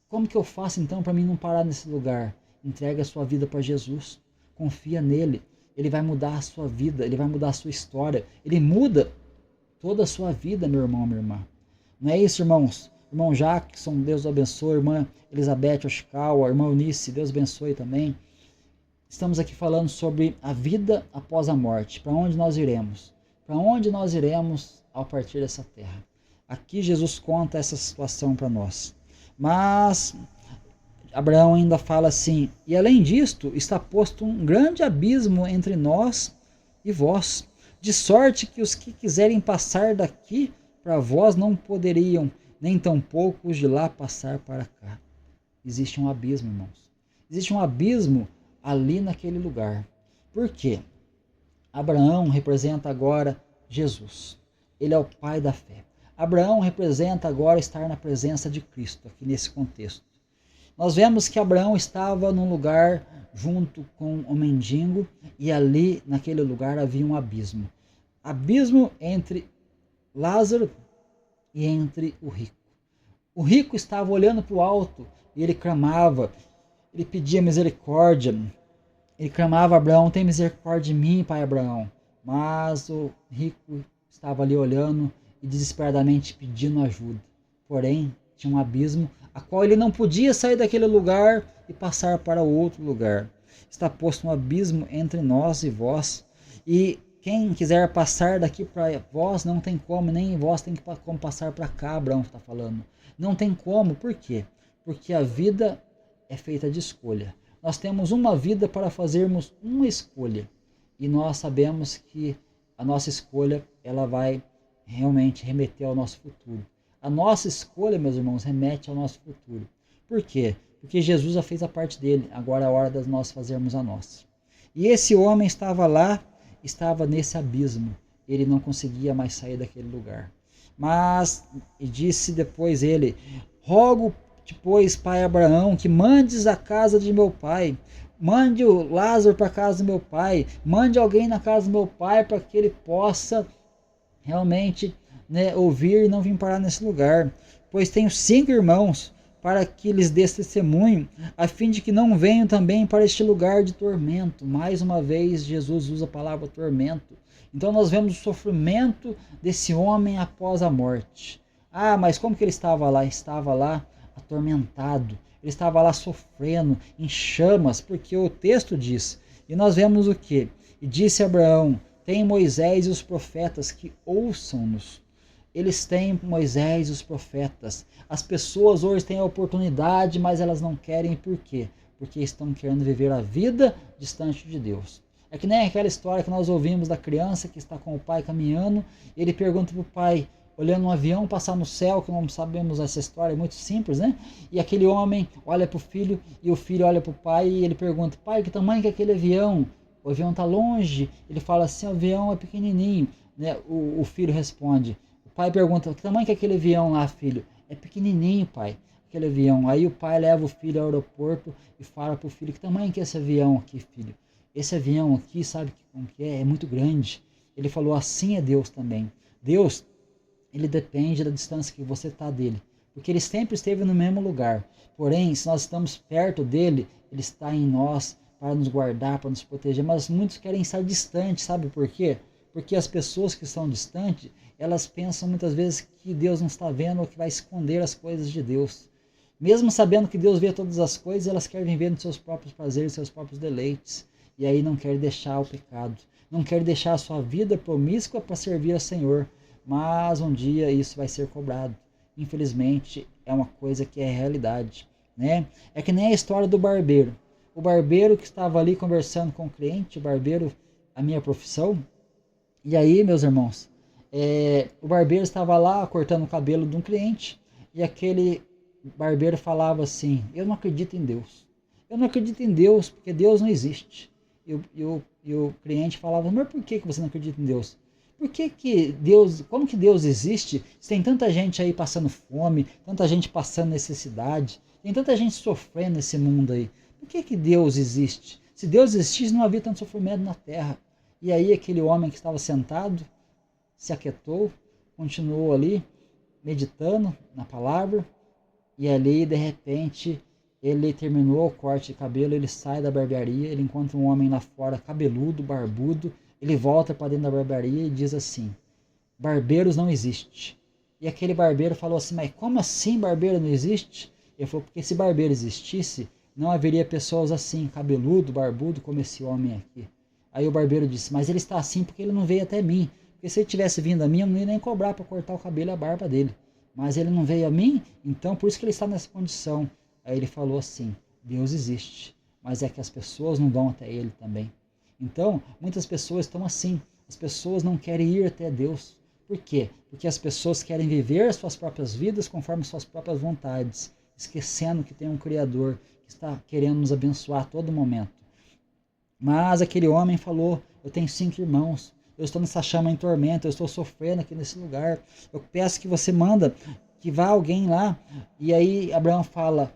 Speaker 1: como que eu faço então para mim não parar nesse lugar? Entregue a sua vida para Jesus, confia nele, ele vai mudar a sua vida, ele vai mudar a sua história, ele muda toda a sua vida, meu irmão, minha irmã. Não é isso, irmãos? Irmão Jackson, Deus abençoe, irmã Elizabeth Oshikawa, irmão Eunice, Deus abençoe também. Estamos aqui falando sobre a vida após a morte, para onde nós iremos? Para onde nós iremos ao partir dessa terra? Aqui Jesus conta essa situação para nós. Mas Abraão ainda fala assim: e além disto, está posto um grande abismo entre nós e vós, de sorte que os que quiserem passar daqui para vós não poderiam, nem tampouco os de lá passar para cá. Existe um abismo, irmãos. Existe um abismo ali naquele lugar. Por quê? Abraão representa agora Jesus. Ele é o pai da fé. Abraão representa agora estar na presença de Cristo, aqui nesse contexto. Nós vemos que Abraão estava num lugar junto com o mendigo e ali, naquele lugar, havia um abismo. Abismo entre Lázaro e entre o rico. O rico estava olhando para o alto e ele clamava, ele pedia misericórdia. Ele clamava: Abraão, tem misericórdia de mim, pai Abraão. Mas o rico estava ali olhando e desesperadamente pedindo ajuda. Porém, tinha um abismo a qual ele não podia sair daquele lugar e passar para outro lugar. Está posto um abismo entre nós e vós, e quem quiser passar daqui para vós não tem como, nem vós tem como passar para cá. Abraão está falando. Não tem como, por quê? Porque a vida é feita de escolha. Nós temos uma vida para fazermos uma escolha, e nós sabemos que a nossa escolha ela vai realmente remeter ao nosso futuro. A nossa escolha, meus irmãos, remete ao nosso futuro. Por quê? Porque Jesus já fez a parte dele, agora é a hora de nós fazermos a nossa. E esse homem estava lá, estava nesse abismo, ele não conseguia mais sair daquele lugar. Mas disse depois ele: rogo-te, pois, pai Abraão, que mandes a casa de meu pai, mande o Lázaro para a casa do meu pai, mande alguém na casa do meu pai para que ele possa realmente ouvir e não vir parar nesse lugar. Pois tenho 5 irmãos, para que lhes dê testemunho, a fim de que não venham também para este lugar de tormento. Mais uma vez, Jesus usa a palavra tormento. Então nós vemos o sofrimento desse homem após a morte. Ah, mas como que ele estava lá? Estava lá atormentado. Ele estava lá sofrendo, em chamas, porque o texto diz. E nós vemos o quê? E disse Abraão: tem Moisés e os profetas que ouçam-nos. Eles têm Moisés e os profetas. As pessoas hoje têm a oportunidade, mas elas não querem. Por quê? Porque estão querendo viver a vida distante de Deus. É que nem aquela história que nós ouvimos da criança que está com o pai caminhando, e ele pergunta para o pai, olhando um avião passar no céu, que não sabemos essa história, é muito simples, né? E aquele homem olha para o filho, e o filho olha para o pai, e ele pergunta: pai, que tamanho que é aquele avião? O avião está longe. Ele fala assim: o avião é pequenininho, né? O filho responde. O pai pergunta: que tamanho que é aquele avião lá, filho? É pequenininho, pai, aquele avião. Aí o pai leva o filho ao aeroporto e fala para o filho: que tamanho que é esse avião aqui, filho? Esse avião aqui, sabe como que é? É muito grande. Ele falou: assim é Deus também. Deus, ele depende da distância que você está dele, porque ele sempre esteve no mesmo lugar. Porém, se nós estamos perto dele, ele está em nós para nos guardar, para nos proteger. Mas muitos querem estar distantes, sabe por quê? Porque as pessoas que estão distantes, elas pensam muitas vezes que Deus não está vendo, ou que vai esconder as coisas de Deus. Mesmo sabendo que Deus vê todas as coisas, elas querem viver nos seus próprios prazeres, seus próprios deleites. E aí não querem deixar o pecado. não quer deixar a sua vida promíscua para servir ao Senhor, mas um dia isso vai ser cobrado. Infelizmente, é uma coisa que é realidade, né? É que nem a história do barbeiro. O barbeiro que estava ali conversando com o cliente, o barbeiro, a minha profissão. E aí, meus irmãos, o barbeiro estava lá cortando o cabelo de um cliente e aquele barbeiro falava assim: eu não acredito em Deus. Eu não acredito em Deus porque Deus não existe. E o cliente falava: mas por que você não acredita em Deus? Por que Deus, como que Deus existe se tem tanta gente aí passando fome, tanta gente passando necessidade, tem tanta gente sofrendo nesse mundo aí? Por que Deus existe? Se Deus existisse, não havia tanto sofrimento na terra. E aí aquele homem que estava sentado se aquietou, continuou ali, meditando na palavra, e ali de repente ele terminou o corte de cabelo, ele sai da barbearia, ele encontra um homem lá fora, cabeludo, barbudo, ele volta para dentro da barbearia e diz assim: barbeiros não existe. E aquele barbeiro falou assim: mas como assim barbeiro não existe? Ele falou: porque se barbeiro existisse, não haveria pessoas assim, cabeludo, barbudo, como esse homem aqui. Aí o barbeiro disse: mas ele está assim porque ele não veio até mim. Porque se ele tivesse vindo a mim, eu não ia nem cobrar para cortar o cabelo e a barba dele. Mas ele não veio a mim, então por isso que ele está nessa condição. Aí ele falou assim: Deus existe, mas é que as pessoas não vão até ele também. Então, muitas pessoas estão assim. As pessoas não querem ir até Deus. Por quê? Porque as pessoas querem viver suas próprias vidas conforme suas próprias vontades, esquecendo que tem um Criador que está querendo nos abençoar a todo momento. Mas aquele homem falou: eu tenho 5 irmãos, eu estou nessa chama em tormento, eu estou sofrendo aqui nesse lugar, eu peço que você manda que vá alguém lá. E aí Abraão fala: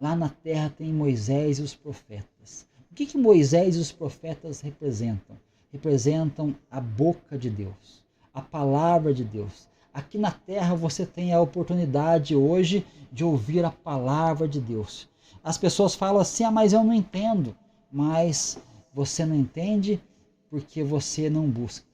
Speaker 1: lá na terra tem Moisés e os profetas. O que Moisés e os profetas representam? Representam a boca de Deus, a palavra de Deus. Aqui na terra você tem a oportunidade hoje de ouvir a palavra de Deus. As pessoas falam assim: mas eu não entendo. Mas você não entende porque você não busca.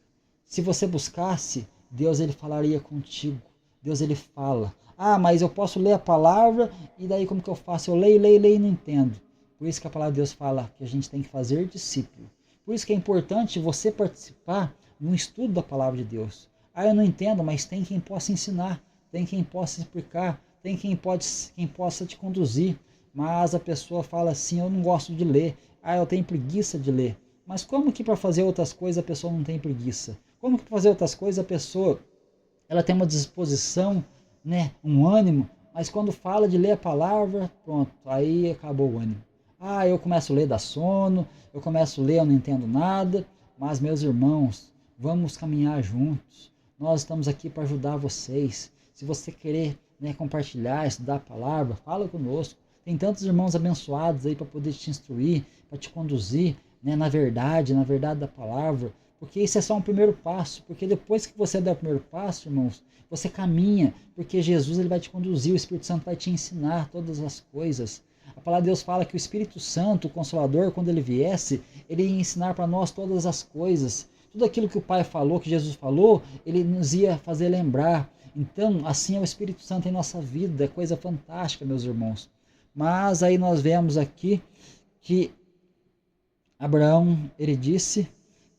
Speaker 1: Se você buscasse, Deus ele falaria contigo. Deus ele fala: mas eu posso ler a palavra e daí como que eu faço? Eu leio e não entendo. Por isso que a palavra de Deus fala que a gente tem que fazer discípulo. Por isso que é importante você participar no estudo da palavra de Deus. Eu não entendo, mas tem quem possa ensinar, tem quem possa explicar, tem quem possa te conduzir. Mas a pessoa fala assim: eu não gosto de ler, eu tenho preguiça de ler. Mas como que para fazer outras coisas a pessoa não tem preguiça? Como que para fazer outras coisas a pessoa ela tem uma disposição, né, um ânimo, mas quando fala de ler a palavra, pronto, aí acabou o ânimo. Eu começo a ler, dá sono, eu começo a ler, eu não entendo nada. Mas meus irmãos, vamos caminhar juntos. Nós estamos aqui para ajudar vocês. Se você querer, né, compartilhar, estudar a palavra, fala conosco. Tem tantos irmãos abençoados aí para poder te instruir, para te conduzir, né, na verdade da palavra. Porque isso é só um primeiro passo. Porque depois que você der o primeiro passo, irmãos, você caminha. Porque Jesus ele vai te conduzir, o Espírito Santo vai te ensinar todas as coisas. A palavra de Deus fala que o Espírito Santo, o Consolador, quando ele viesse, ele ia ensinar para nós todas as coisas. Tudo aquilo que o Pai falou, que Jesus falou, ele nos ia fazer lembrar. Então, assim é o Espírito Santo em nossa vida. É coisa fantástica, meus irmãos. Mas aí nós vemos aqui que Abraão, ele disse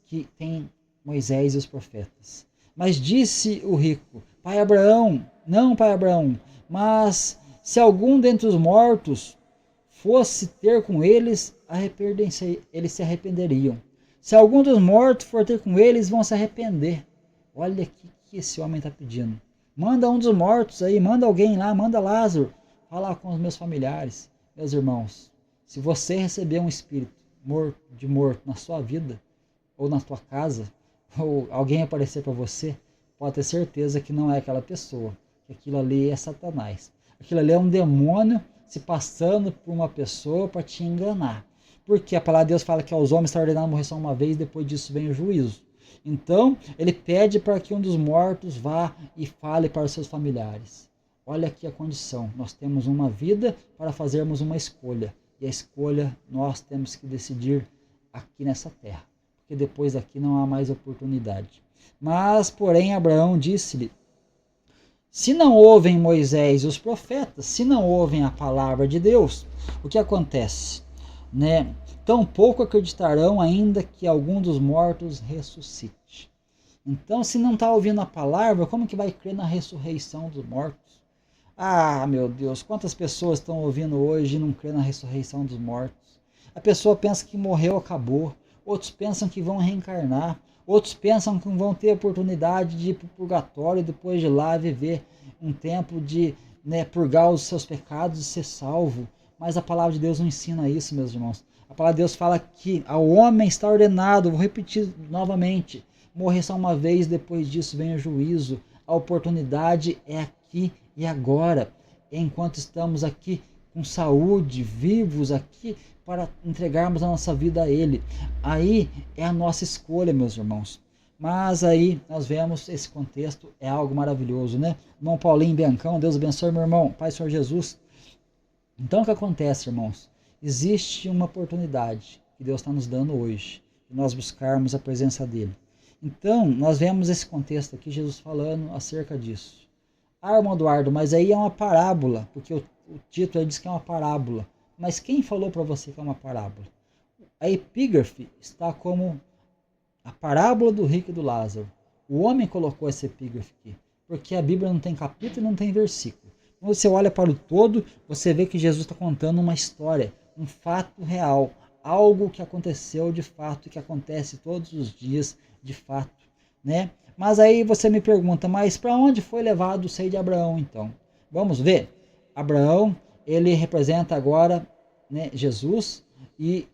Speaker 1: que tem Moisés e os profetas. Mas disse o rico: Pai Abraão, não, Pai Abraão, mas se algum dentre os mortos fosse ter com eles, eles se arrependeriam. Se algum dos mortos for ter com eles, vão se arrepender. Olha aqui que esse homem está pedindo. Manda um dos mortos aí, manda alguém lá, manda Lázaro falar com os meus familiares. Meus irmãos, se você receber um espírito morto na sua vida, ou na tua casa, ou alguém aparecer para você, pode ter certeza que não é aquela pessoa, que aquilo ali é Satanás. Aquilo ali é um demônio se passando por uma pessoa para te enganar. Porque a palavra de Deus fala que aos homens está ordenado morrer só uma vez, depois disso vem o juízo. Então, ele pede para que um dos mortos vá e fale para os seus familiares. Olha aqui a condição. Nós temos uma vida para fazermos uma escolha. E a escolha nós temos que decidir aqui nessa terra. Porque depois daqui não há mais oportunidade. Mas, porém, Abraão disse-lhe: se não ouvem Moisés e os profetas, se não ouvem a palavra de Deus, o que acontece? Né? tampouco acreditarão ainda que algum dos mortos ressuscite. Então, se não está ouvindo a palavra, como que vai crer na ressurreição dos mortos? Ah, meu Deus, quantas pessoas estão ouvindo hoje e não crê na ressurreição dos mortos? A pessoa pensa que morreu, acabou. Outros pensam que vão reencarnar. Outros pensam que vão ter a oportunidade de ir para o purgatório e depois de lá viver um tempo de purgar os seus pecados e ser salvo. Mas a palavra de Deus não ensina isso, meus irmãos. A palavra de Deus fala que ao homem está ordenado, vou repetir novamente, morrer só uma vez, depois disso vem o juízo. A oportunidade é aqui e agora, enquanto estamos aqui com saúde, vivos aqui, para entregarmos a nossa vida a Ele. Aí é a nossa escolha, meus irmãos. Mas aí nós vemos esse contexto, é algo maravilhoso, né? Irmão Paulinho Biancão, Deus abençoe, meu irmão, Pai Senhor Jesus. Então o que acontece, irmãos? Existe uma oportunidade que Deus está nos dando hoje, de nós buscarmos a presença dEle. Então, nós vemos esse contexto aqui, Jesus falando acerca disso. Ah, irmão Eduardo, mas aí é uma parábola, porque o título diz que é uma parábola. Mas quem falou para você que é uma parábola? A epígrafe está como a parábola do rico e do Lázaro. O homem colocou essa epígrafe aqui, porque a Bíblia não tem capítulo e não tem versículo. Quando você olha para o todo, você vê que Jesus está contando uma história, um fato real, algo que aconteceu de fato e que acontece todos os dias de fato, né? Mas aí você me pergunta, mas para onde foi levado o seio de Abraão então? Vamos ver. Abraão, ele representa agora, né, Jesus, e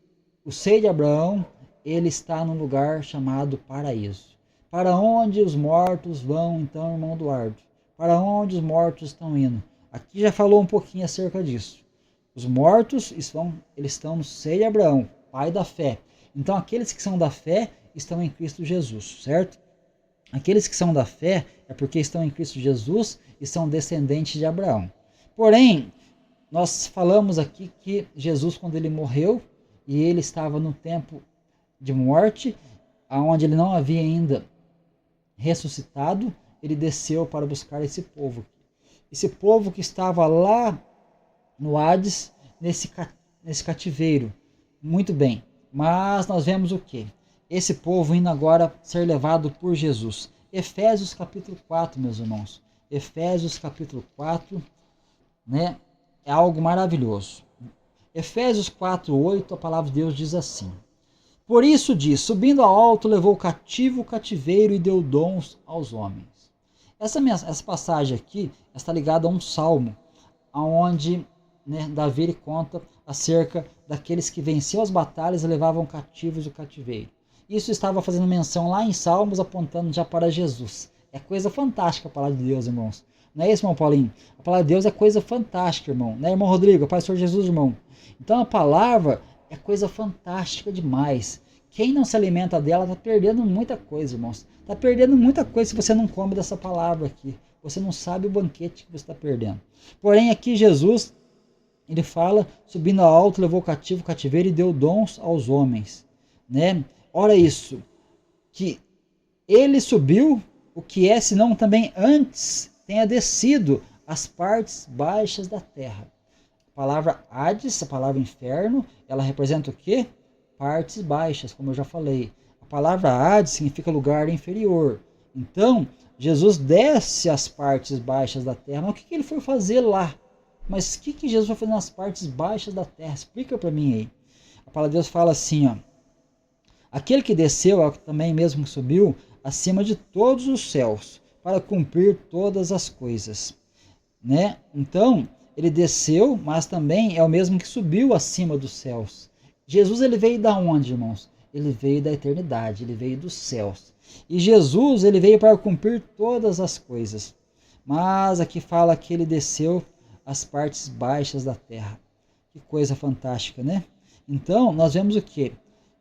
Speaker 1: o seio de Abraão, ele está num lugar chamado paraíso. Para onde os mortos vão então, irmão Eduardo? Para onde os mortos estão indo? Aqui já falou um pouquinho acerca disso. Os mortos eles estão no seio de Abraão, pai da fé. Então aqueles que são da fé estão em Cristo Jesus, certo? Aqueles que são da fé é porque estão em Cristo Jesus e são descendentes de Abraão. Porém, nós falamos aqui que Jesus, quando ele morreu, e ele estava no tempo de morte, onde ele não havia ainda ressuscitado, ele desceu para buscar esse povo. Esse povo que estava lá no Hades, nesse cativeiro. Muito bem. Mas nós vemos o quê? Esse povo indo agora ser levado por Jesus. Efésios capítulo 4, meus irmãos. Efésios capítulo 4, né? É algo maravilhoso. Efésios 4:8, a palavra de Deus diz assim: por isso diz, subindo ao alto, levou cativo o cativeiro e deu dons aos homens. Essa passagem aqui está ligada a um salmo, onde, né, Davi conta acerca daqueles que venciam as batalhas e levavam cativos o cativeiro. Isso estava fazendo menção lá em Salmos, apontando já para Jesus. É coisa fantástica a palavra de Deus, irmãos. Não é isso, irmão Paulinho? A palavra de Deus é coisa fantástica, irmão. Não é, irmão Rodrigo? Pai do Senhor Jesus, irmão. Então a palavra é coisa fantástica demais. Quem não se alimenta dela está perdendo muita coisa, irmãos. Está perdendo muita coisa se você não come dessa palavra aqui. Você não sabe o banquete que você está perdendo. Porém, aqui Jesus, ele fala, subindo ao alto, levou cativo o cativeiro e deu dons aos homens, né? Ora isso, que ele subiu, o que é, senão também antes tenha descido as partes baixas da terra. A palavra Hades, a palavra inferno, ela representa o quê? Partes baixas, como eu já falei. A palavra Hades significa lugar inferior. Então, Jesus desce às partes baixas da terra. Mas o que ele foi fazer lá? Mas o que Jesus foi fazer nas partes baixas da terra? Explica para mim aí. A palavra de Deus fala assim, ó. Aquele que desceu é o que também mesmo que subiu acima de todos os céus para cumprir todas as coisas, né? Então, ele desceu, mas também é o mesmo que subiu acima dos céus. Jesus, ele veio da onde, irmãos? Ele veio da eternidade, ele veio dos céus. E Jesus, ele veio para cumprir todas as coisas. Mas aqui fala que ele desceu às partes baixas da terra. Que coisa fantástica, né? Então, nós vemos o quê?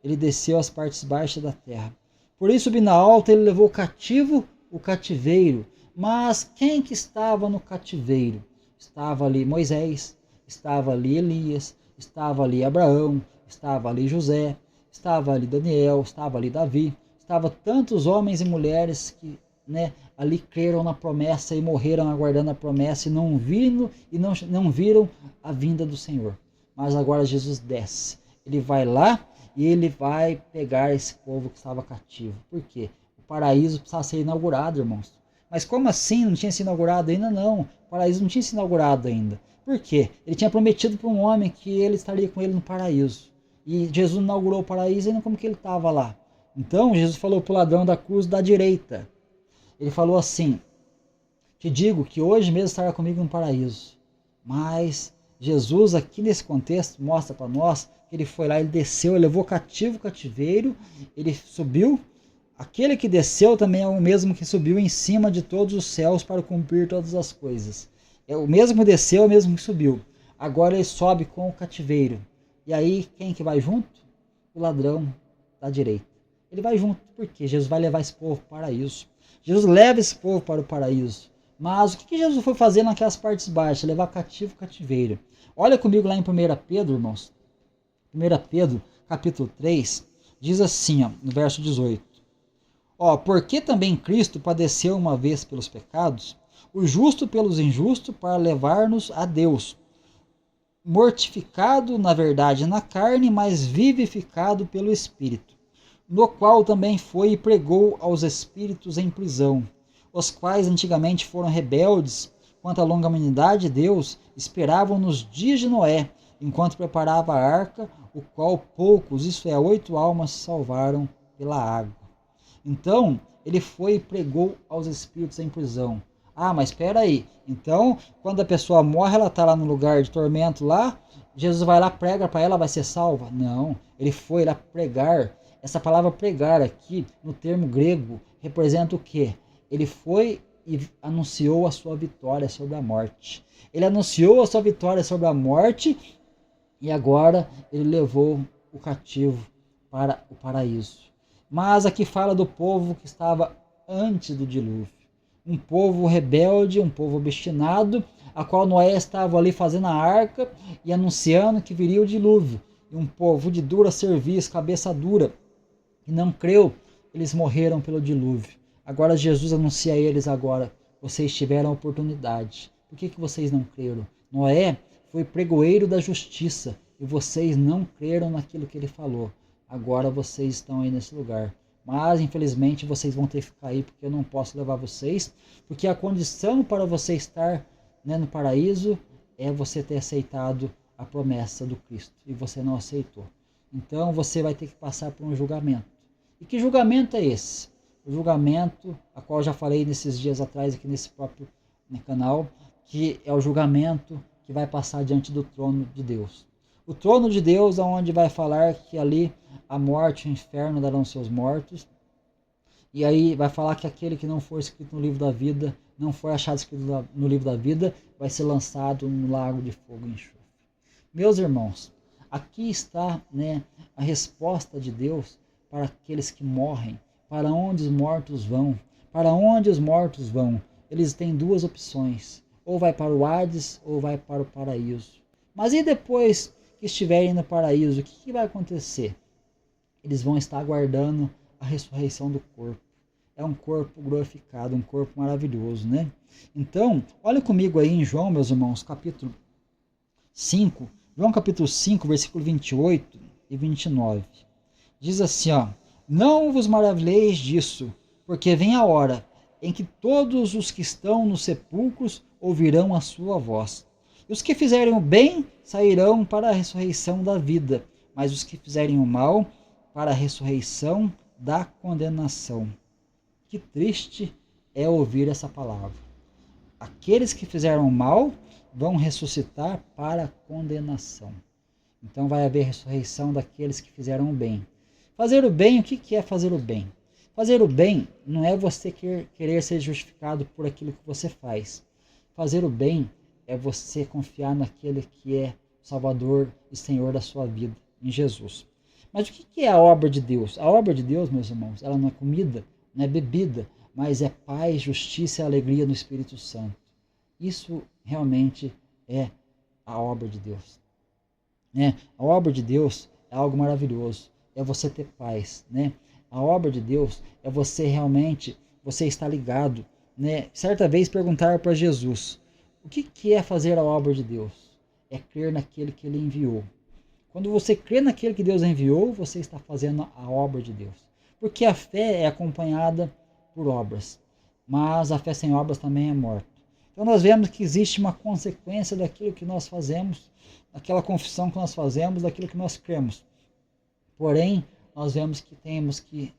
Speaker 1: Ele desceu às partes baixas da terra. Por isso, subindo alto, ele levou cativo o cativeiro. Mas quem que estava no cativeiro? Estava ali Moisés, estava ali Elias, estava ali Abraão, estava ali José, estava ali Daniel, estava ali Davi, estava tantos homens e mulheres que, né, ali creram na promessa e morreram aguardando a promessa e não viram a vinda do Senhor. Mas agora Jesus desce. ele vai lá e ele vai pegar esse povo que estava cativo. Por quê? O paraíso precisava ser inaugurado, irmãos. Mas como assim? Não tinha sido inaugurado ainda? Não. O paraíso não tinha sido inaugurado ainda. Por quê? Ele tinha prometido para um homem que ele estaria com ele no paraíso. E Jesus inaugurou o paraíso ainda como que ele estava lá. Então Jesus falou para o ladrão da cruz da direita. Ele falou assim: te digo que hoje mesmo estará comigo no paraíso. Mas Jesus aqui nesse contexto mostra para nós que ele foi lá, ele desceu, ele levou cativo o cativeiro, ele subiu. Aquele que desceu também é o mesmo que subiu em cima de todos os céus para cumprir todas as coisas. É o mesmo que desceu, é o mesmo que subiu. Agora ele sobe com o cativeiro. E aí quem que vai junto? O ladrão da direita. Ele vai junto, porque Jesus vai levar esse povo para o paraíso. Jesus leva esse povo para o paraíso. Mas o que Jesus foi fazer naquelas partes baixas? Levar cativo o cativeiro. Olha comigo lá em 1 Pedro, irmãos. 1 Pedro, capítulo 3, diz assim, ó, no verso 18. Porque também Cristo padeceu uma vez pelos pecados, o justo pelos injustos, para levar-nos a Deus, mortificado na verdade na carne, mas vivificado pelo Espírito, no qual também foi e pregou aos espíritos em prisão, os quais antigamente foram rebeldes quanto à longanimidade de Deus, esperavam nos dias de Noé, enquanto preparava a arca, o qual poucos, isto é, 8 almas, salvaram pela água. Então, ele foi e pregou aos espíritos em prisão. Mas espera aí. Então, quando a pessoa morre, ela está lá no lugar de tormento lá, Jesus vai lá, prega para ela, vai ser salva? Não, ele foi lá pregar. Essa palavra pregar aqui, no termo grego, representa o quê? Ele foi e anunciou a sua vitória sobre a morte. Ele anunciou a sua vitória sobre a morte e agora ele levou o cativo para o paraíso. Mas aqui fala do povo que estava antes do dilúvio. Um povo rebelde, um povo obstinado, a qual Noé estava ali fazendo a arca e anunciando que viria o dilúvio. E um povo de dura serviço, cabeça dura, que não creu, eles morreram pelo dilúvio. Agora Jesus anuncia a eles agora, vocês tiveram a oportunidade. Por que vocês não creram? Noé foi pregoeiro da justiça e vocês não creram naquilo que ele falou. Agora vocês estão aí nesse lugar. Mas infelizmente vocês vão ter que ficar aí, porque eu não posso levar vocês, porque a condição para você estar, no paraíso é você ter aceitado a promessa do Cristo e você não aceitou. Então você vai ter que passar por um julgamento. E que julgamento é esse? O julgamento, a qual eu já falei nesses dias atrás aqui nesse próprio canal, que é o julgamento que vai passar diante do trono de Deus. O trono de Deus, onde vai falar que ali a morte e o inferno darão seus mortos. E aí vai falar que aquele que não for escrito no livro da vida, não for achado escrito no livro da vida, vai ser lançado no lago de fogo e enxofre. Meus irmãos, aqui está a resposta de Deus para aqueles que morrem. Para onde os mortos vão? Para onde os mortos vão? Eles têm duas opções. Ou vai para o Hades, ou vai para o paraíso. Mas e depois que estiverem no paraíso, o que vai acontecer? Eles vão estar aguardando a ressurreição do corpo. É um corpo glorificado, um corpo maravilhoso, Então, olha comigo aí em João, meus irmãos, capítulo 5. João capítulo 5, versículo 28 e 29. Diz assim, não vos maravilheis disso, porque vem a hora em que todos os que estão nos sepulcros ouvirão a sua voz. E os que fizerem o bem sairão para a ressurreição da vida, mas os que fizerem o mal para a ressurreição da condenação. Que triste é ouvir essa palavra. Aqueles que fizeram o mal vão ressuscitar para a condenação. Então vai haver ressurreição daqueles que fizeram o bem. Fazer o bem, o que é fazer o bem? Fazer o bem não é você querer ser justificado por aquilo que você faz. Fazer o bem é você confiar naquele que é Salvador e Senhor da sua vida, em Jesus. Mas o que é a obra de Deus? A obra de Deus, meus irmãos, ela não é comida, não é bebida, mas é paz, justiça e alegria no Espírito Santo. Isso realmente é a obra de Deus. A obra de Deus é algo maravilhoso. É você ter paz, A obra de Deus é você realmente, você estar ligado, Certa vez perguntaram para Jesus, o que é fazer a obra de Deus? É crer naquele que ele enviou. Quando você crê naquele que Deus enviou, você está fazendo a obra de Deus. Porque a fé é acompanhada por obras, mas a fé sem obras também é morta. Então nós vemos que existe uma consequência daquilo que nós fazemos, daquela confissão que nós fazemos, daquilo que nós cremos. Porém, nós vemos que temos que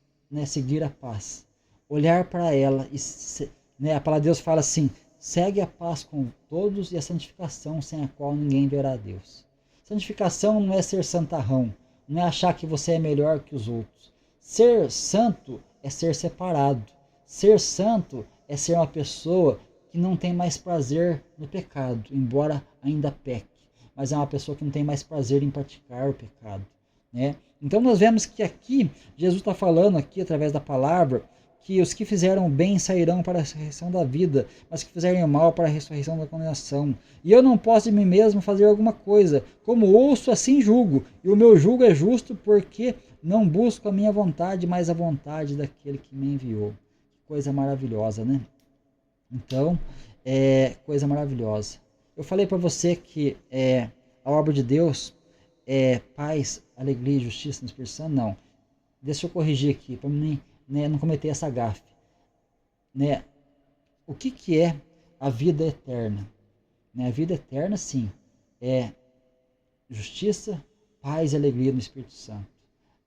Speaker 1: seguir a paz, olhar para ela. E, a palavra de Deus fala assim, segue a paz com todos e a santificação, sem a qual ninguém verá a Deus. Santificação não é ser santarrão, não é achar que você é melhor que os outros. Ser santo é ser separado. Ser santo é ser uma pessoa que não tem mais prazer no pecado, embora ainda peque. Mas é uma pessoa que não tem mais prazer em praticar o pecado. Né? Então nós vemos que aqui, Jesus está falando aqui através da palavra, que os que fizeram bem sairão para a ressurreição da vida, mas que fizerem mal para a ressurreição da condenação. E eu não posso de mim mesmo fazer alguma coisa, como ouço assim julgo, e o meu julgo é justo porque não busco a minha vontade, mas a vontade daquele que me enviou. Que coisa maravilhosa, né? Então, coisa maravilhosa. Eu falei para você que a obra de Deus é paz, alegria e justiça no Espírito Santo? Não. Deixa eu corrigir aqui, para mim não cometer essa gafe. O que é a vida eterna? A vida eterna, sim, é justiça, paz e alegria no Espírito Santo.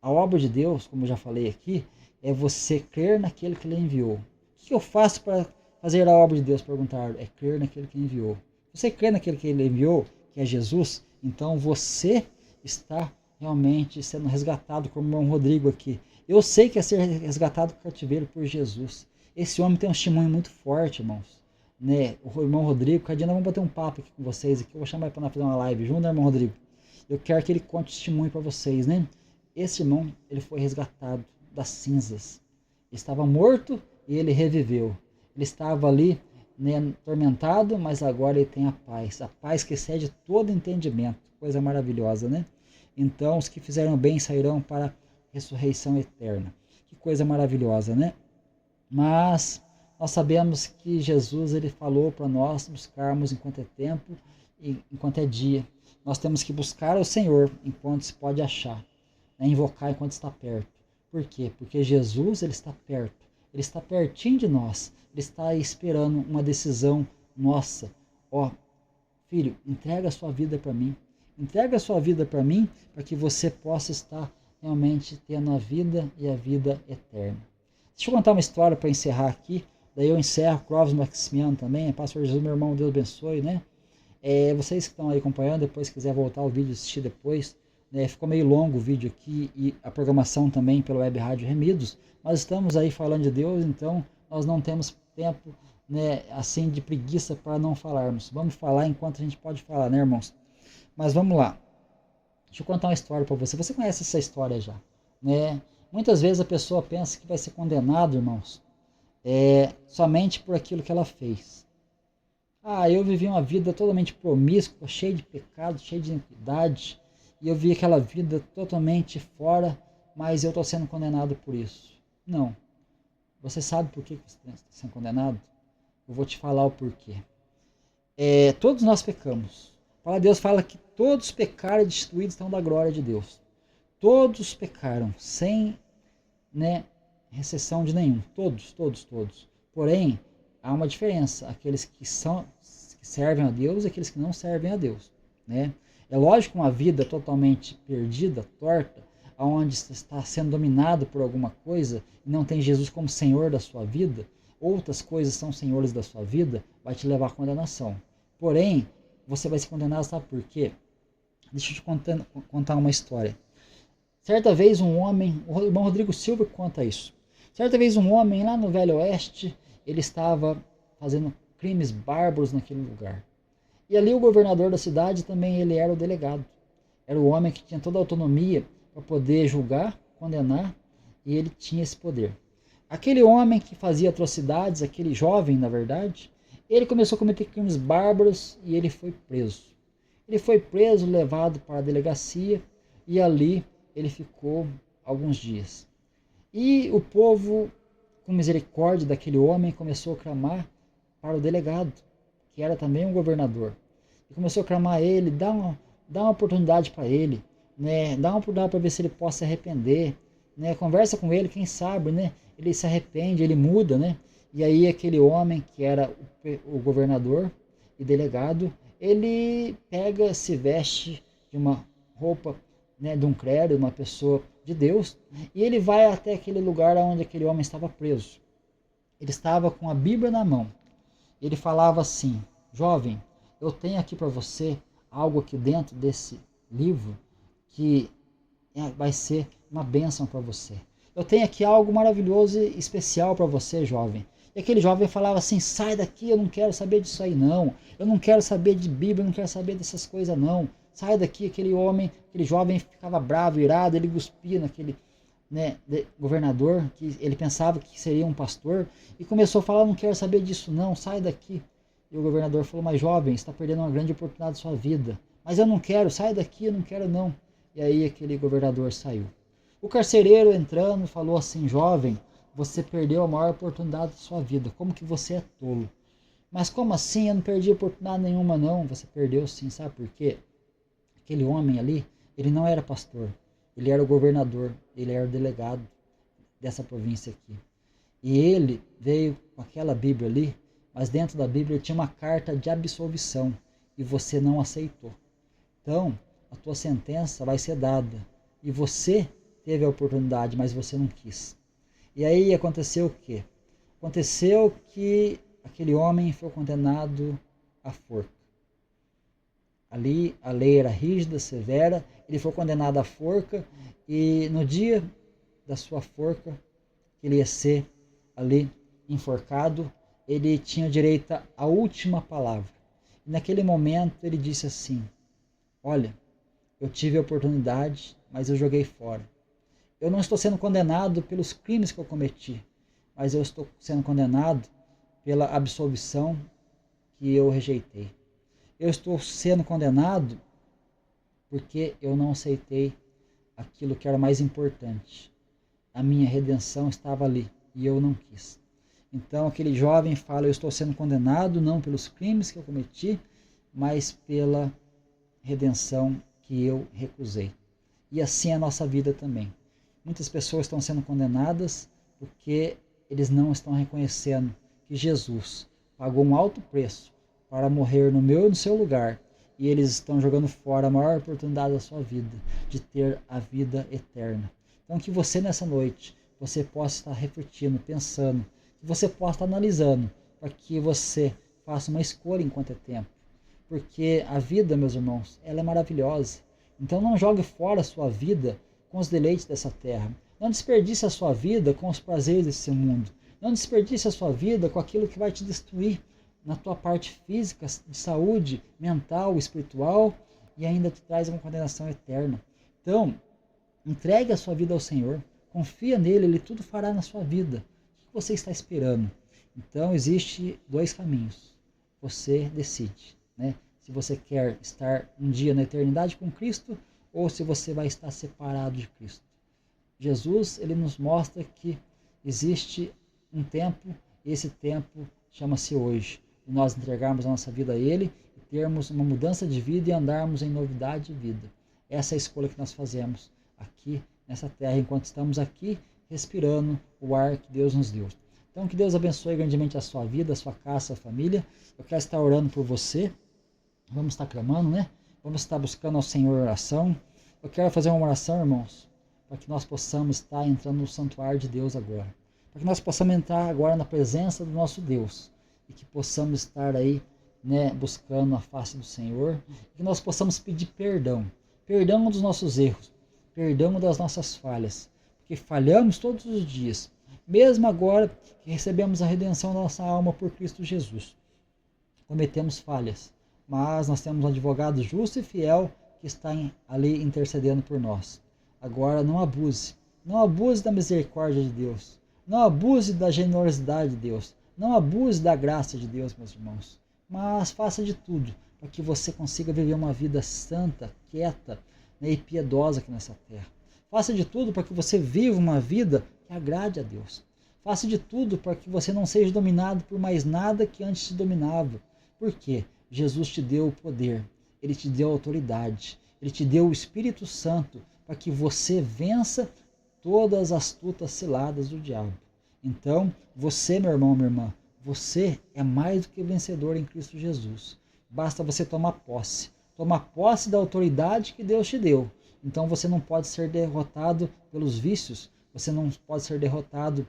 Speaker 1: A obra de Deus, como eu já falei aqui, é você crer naquele que Ele enviou. O que eu faço para fazer a obra de Deus? Perguntaram. É crer naquele que enviou. Você crê naquele que Ele enviou, que é Jesus, então você está realmente sendo resgatado, como o irmão Rodrigo aqui. Eu sei que é ser resgatado do cativeiro por Jesus. Esse homem tem um testemunho muito forte, irmãos. O irmão Rodrigo, cada dia nós vamos bater um papo aqui com vocês. Aqui. Eu vou chamar ele para fazer uma live junto, né, irmão Rodrigo? Eu quero que ele conte o testemunho para vocês, né? Esse irmão, ele foi resgatado das cinzas. Ele estava morto e ele reviveu. Ele estava ali, atormentado, mas agora ele tem a paz que excede todo entendimento. Coisa maravilhosa, né? Então, os que fizeram bem sairão para a ressurreição eterna. Que coisa maravilhosa, né? Mas nós sabemos que Jesus ele falou para nós buscarmos enquanto é tempo e enquanto é dia. Nós temos que buscar o Senhor enquanto se pode achar. Invocar enquanto está perto. Por quê? Porque Jesus ele está perto. Ele está pertinho de nós. Ele está esperando uma decisão nossa. Filho, entrega a sua vida para mim. Entrega a sua vida para mim, para que você possa estar realmente tendo a vida e a vida eterna. Deixa eu contar uma história para encerrar aqui. Daí eu encerro, Clóvis Maximiano também. Pastor Jesus, meu irmão, Deus abençoe, né? Vocês que estão aí acompanhando, depois se quiser voltar o vídeo, assistir depois. Ficou meio longo o vídeo aqui e a programação também pelo Web Rádio Remidos. Mas estamos aí falando de Deus, então nós não temos tempo assim de preguiça para não falarmos. Vamos falar enquanto a gente pode falar, né, irmãos? Mas vamos lá. Deixa eu contar uma história para você. Você conhece essa história já, né? Muitas vezes a pessoa pensa que vai ser condenado, irmãos, somente por aquilo que ela fez. Eu vivi uma vida totalmente promíscua, cheia de pecado, cheia de iniquidade, e eu vi aquela vida totalmente fora, mas eu estou sendo condenado por isso. Não. Você sabe por que você está sendo condenado? Eu vou te falar o porquê. Todos nós pecamos. A palavra de Deus fala que todos pecaram e destituídos estão da glória de Deus. Todos pecaram, sem exceção de nenhum. Todos. Porém, há uma diferença. Aqueles que servem a Deus e aqueles que não servem a Deus. É lógico, uma vida totalmente perdida, torta, onde está sendo dominado por alguma coisa e não tem Jesus como Senhor da sua vida, outras coisas são senhores da sua vida, vai te levar à condenação. Porém, você vai ser condenado, sabe por quê? Deixa eu te contar uma história. Certa vez um homem, o irmão Rodrigo Silva conta isso. Certa vez um homem lá no Velho Oeste, ele estava fazendo crimes bárbaros naquele lugar. E ali o governador da cidade também ele era o delegado. Era o homem que tinha toda a autonomia para poder julgar, condenar, e ele tinha esse poder. Aquele homem que fazia atrocidades, aquele jovem na verdade, ele começou a cometer crimes bárbaros e ele foi preso. Ele foi preso, levado para a delegacia e ali ele ficou alguns dias. E o povo, com misericórdia daquele homem, começou a clamar para o delegado, que era também um governador. E começou a clamar a ele, dá uma oportunidade para ele, né? Dá uma oportunidade para ver se ele possa se arrepender, né? Conversa com ele, quem sabe, né? Ele se arrepende, ele muda, né? E aí aquele homem que era o governador e delegado, ele pega, se veste de uma roupa, né, de um clérigo, uma pessoa de Deus, e ele vai até aquele lugar onde aquele homem estava preso. Ele estava com a Bíblia na mão. Ele falava assim: jovem, eu tenho aqui para você algo aqui dentro desse livro que vai ser uma bênção para você. Eu tenho aqui algo maravilhoso e especial para você, jovem. E aquele jovem falava assim: sai daqui, eu não quero saber disso aí não. Eu não quero saber de Bíblia, eu não quero saber dessas coisas não. Sai daqui. Aquele jovem ficava bravo, irado, ele cuspia naquele, né, governador, que ele pensava que seria um pastor, e começou a falar: não quero saber disso não, sai daqui. E o governador falou: mas jovem, você está perdendo uma grande oportunidade da sua vida. Mas eu não quero, sai daqui, eu não quero não. E aí aquele governador saiu. O carcereiro entrando falou assim: jovem, você perdeu a maior oportunidade da sua vida, como que você é tolo. Mas como assim? Eu não perdi oportunidade nenhuma não. Você perdeu sim, sabe por quê? Aquele homem ali, ele não era pastor, ele era o governador, ele era o delegado dessa província aqui. E ele veio com aquela Bíblia ali, mas dentro da Bíblia tinha uma carta de absolvição, e você não aceitou. Então, a tua sentença vai ser dada, e você teve a oportunidade, mas você não quis. E aí aconteceu o quê? Aconteceu que aquele homem foi condenado à forca. Ali a lei era rígida, severa, ele foi condenado à forca, e no dia da sua forca, ele ia ser ali enforcado, ele tinha direito à última palavra. E naquele momento ele disse assim: olha, eu tive a oportunidade, mas eu joguei fora. Eu não estou sendo condenado pelos crimes que eu cometi, mas eu estou sendo condenado pela absolvição que eu rejeitei. Eu estou sendo condenado porque eu não aceitei aquilo que era mais importante. A minha redenção estava ali e eu não quis. Então aquele jovem fala: eu estou sendo condenado não pelos crimes que eu cometi, mas pela redenção que eu recusei. E assim é a nossa vida também. Muitas pessoas estão sendo condenadas porque eles não estão reconhecendo que Jesus pagou um alto preço para morrer no meu e no seu lugar, e eles estão jogando fora a maior oportunidade da sua vida, de ter a vida eterna. Então que você nessa noite, você possa estar refletindo, pensando, que você possa estar analisando, para que você faça uma escolha enquanto é tempo. Porque a vida, meus irmãos, ela é maravilhosa. Então não jogue fora a sua vida com os deleites dessa terra. Não desperdice a sua vida com os prazeres desse mundo. Não desperdice a sua vida com aquilo que vai te destruir na tua parte física, de saúde, mental, espiritual, e ainda te traz uma condenação eterna. Então, entregue a sua vida ao Senhor, confia nele, ele tudo fará na sua vida. O que você está esperando? Então, existe dois caminhos. Você decide, né? Se você quer estar um dia na eternidade com Cristo, ou se você vai estar separado de Cristo. Jesus, ele nos mostra que existe um tempo, e esse tempo chama-se hoje. E nós entregarmos a nossa vida a Ele, e termos uma mudança de vida e andarmos em novidade de vida. Essa é a escolha que nós fazemos aqui nessa terra, enquanto estamos aqui respirando o ar que Deus nos deu. Então que Deus abençoe grandemente a sua vida, a sua casa, a sua família. Eu quero estar orando por você. Vamos estar clamando, né? Vamos estar buscando ao Senhor oração. Eu quero fazer uma oração, irmãos, para que nós possamos estar entrando no santuário de Deus agora. Para que nós possamos entrar agora na presença do nosso Deus. E que possamos estar aí, né, buscando a face do Senhor. E que nós possamos pedir perdão. Perdão dos nossos erros. Perdão das nossas falhas. Porque falhamos todos os dias. Mesmo agora que recebemos a redenção da nossa alma por Cristo Jesus. Cometemos falhas. Mas nós temos um advogado justo e fiel que está ali intercedendo por nós. Agora não abuse. Não abuse da misericórdia de Deus. Não abuse da generosidade de Deus. Não abuse da graça de Deus, meus irmãos. Mas faça de tudo para que você consiga viver uma vida santa, quieta, né, e piedosa aqui nessa terra. Faça de tudo para que você viva uma vida que agrade a Deus. Faça de tudo para que você não seja dominado por mais nada que antes te dominava. Por quê? Jesus te deu o poder, Ele te deu a autoridade, Ele te deu o Espírito Santo para que você vença todas as astutas ciladas do diabo. Então, você, meu irmão, minha irmã, você é mais do que vencedor em Cristo Jesus. Basta você tomar posse. Tomar posse da autoridade que Deus te deu. Então você não pode ser derrotado pelos vícios. Você não pode ser derrotado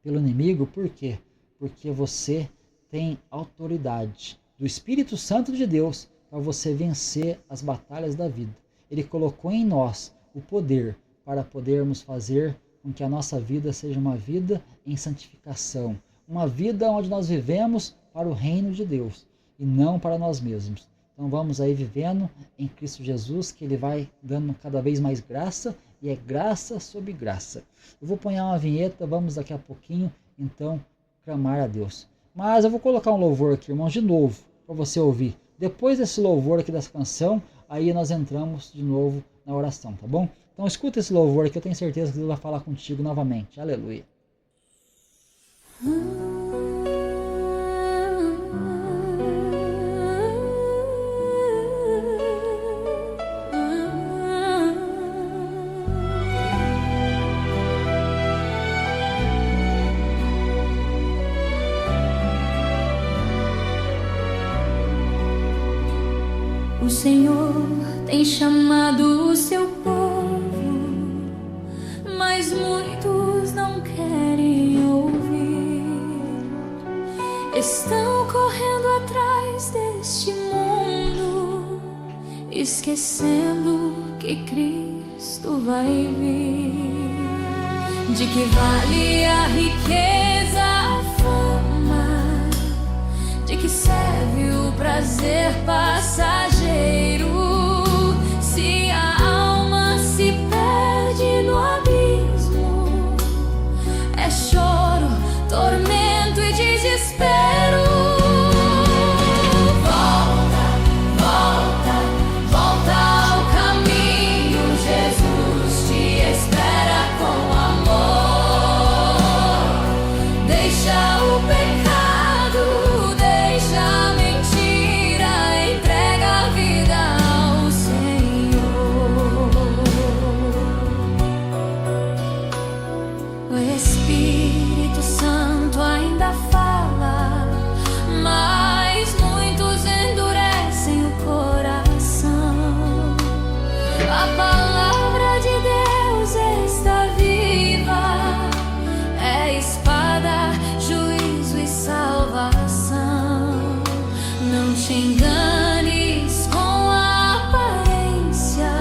Speaker 1: pelo inimigo. Por quê? Porque você tem autoridade do Espírito Santo de Deus para você vencer as batalhas da vida. Ele colocou em nós o poder para podermos fazer com que a nossa vida seja uma vida em santificação. Uma vida onde nós vivemos para o reino de Deus e não para nós mesmos. Então vamos aí vivendo em Cristo Jesus, que Ele vai dando cada vez mais graça, e é graça sobre graça. Eu vou pôr uma vinheta, vamos daqui a pouquinho, então, clamar a Deus. Mas eu vou colocar um louvor aqui, irmãos, de novo, para você ouvir. Depois desse louvor aqui dessa canção, aí nós entramos de novo na oração, tá bom? Então escuta esse louvor aqui, eu tenho certeza que Deus vai falar contigo novamente. Aleluia.
Speaker 4: O Senhor tem chamado o seu povo, mas muitos não querem ouvir. Estão correndo atrás deste mundo, esquecendo que Cristo vai vir. De que vale a riqueza, a fama? De que serve o prazer passageiro? Se a alma se perde no abismo, é choro, tormento e desespero. Volta, volta, volta ao caminho. Jesus te espera com amor. Deixa o pecado, deixa a mentira, entrega a vida ao Senhor. O Espírito Santo ainda fala, mas muitos endurecem o coração. A palavra de Deus está viva, é espada, juízo e salvação. Não te enganes com a aparência,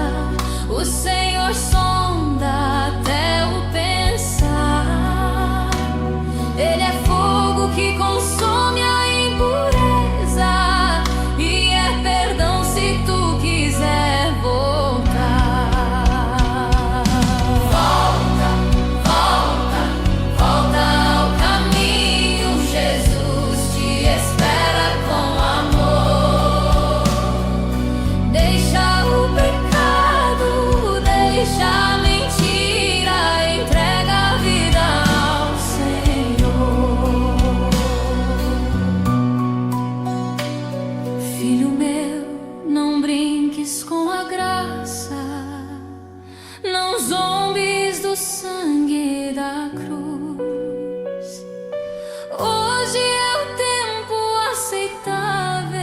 Speaker 4: o Senhor sonda até o pensar. Ele é fogo que consome a impureza e é perdão se tu quiser voltar. Volta, volta, volta ao caminho. Jesus te espera com amor. Deixa o pecado, deixa a mentira, entrega a vida ao Senhor. Filho meu, não brinques com a graça, não zombes do sangue da cruz. Hoje é o tempo aceitável,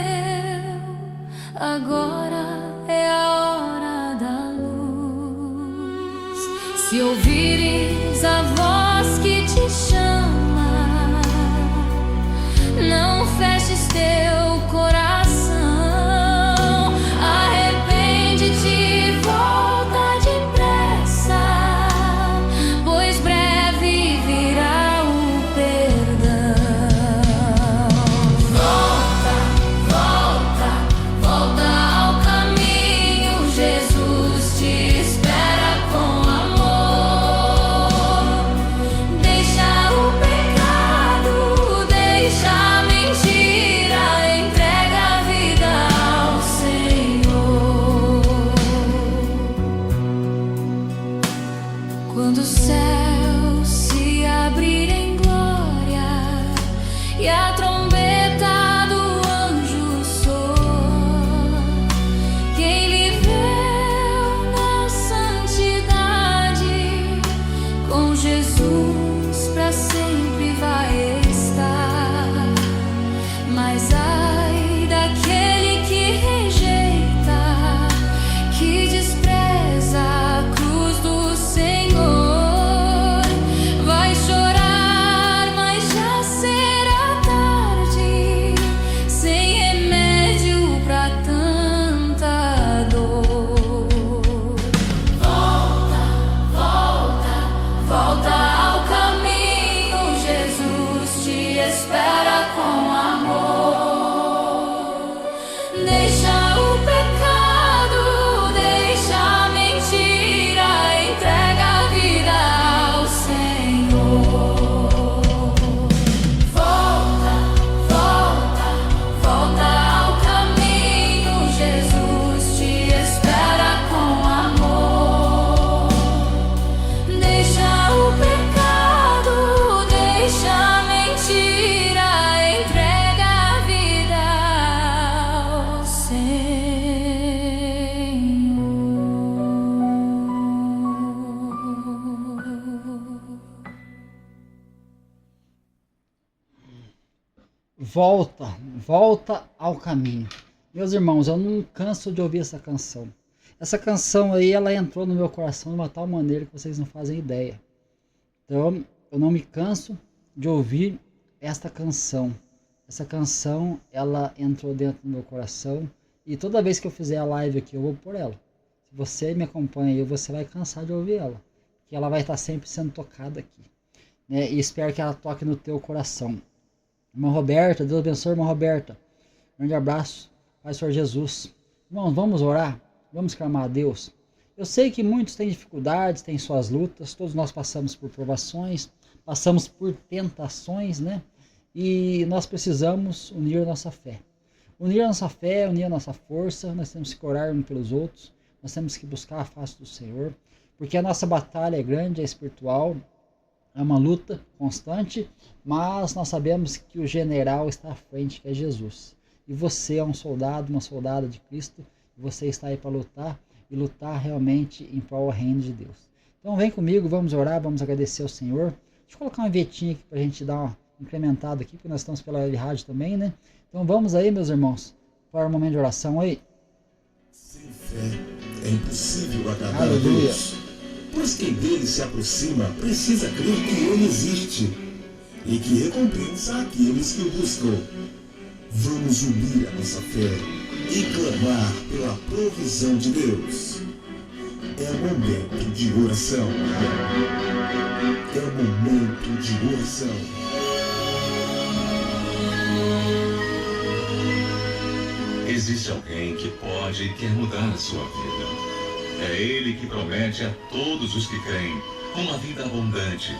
Speaker 4: agora é a hora da luz. Se ouvires a voz que te chama, não feches teu coração. Arrepende-te, volta depressa, pois breve virá o perdão. Volta, volta, volta ao caminho. Jesus te espera com amor. Deixa o pecado, deixa a mentira, entrega a vida ao Senhor. Quando o céu se abrir em glória e a trombeta do anjo soar, quem lhe vê
Speaker 1: volta ao caminho. Meus irmãos, eu não canso de ouvir essa canção. Essa canção aí, ela entrou no meu coração de uma tal maneira que vocês não fazem ideia. Então, eu não me canso de ouvir esta canção. Essa canção, ela entrou dentro do meu coração e toda vez que eu fizer a live aqui, eu vou pôr ela. Se você me acompanha aí, você vai cansar de ouvir ela, que ela vai estar sempre sendo tocada aqui, né? E espero que ela toque no teu coração. Irmã Roberta, Deus abençoe, irmã Roberta. Grande abraço, Pai Senhor Jesus. Irmãos, vamos orar, vamos clamar a Deus. Eu sei que muitos têm dificuldades, têm suas lutas, todos nós passamos por provações, passamos por tentações, né? E nós precisamos unir a nossa fé. Unir a nossa fé, unir a nossa força, nós temos que orar uns pelos outros, nós temos que buscar a face do Senhor, porque a nossa batalha é grande, é espiritual, é uma luta constante, mas nós sabemos que o general está à frente, que é Jesus. E você é um soldado, uma soldada de Cristo, e você está aí para lutar, e lutar realmente em prol do reino de Deus. Então vem comigo, vamos orar, vamos agradecer ao Senhor. Deixa eu colocar uma vinhetinha aqui para a gente dar uma incrementada aqui, porque nós estamos pela rádio também, né? Então vamos aí, meus irmãos, para o momento de oração aí.
Speaker 5: Sem fé é impossível agradar a Deus, pois quem dele se aproxima precisa crer que ele existe e que recompensa aqueles que o buscam. Vamos unir a nossa fé e clamar pela provisão de Deus. É momento de oração. É momento de oração.
Speaker 3: Existe alguém que pode e quer mudar a sua vida. É Ele que promete a todos os que creem uma vida abundante.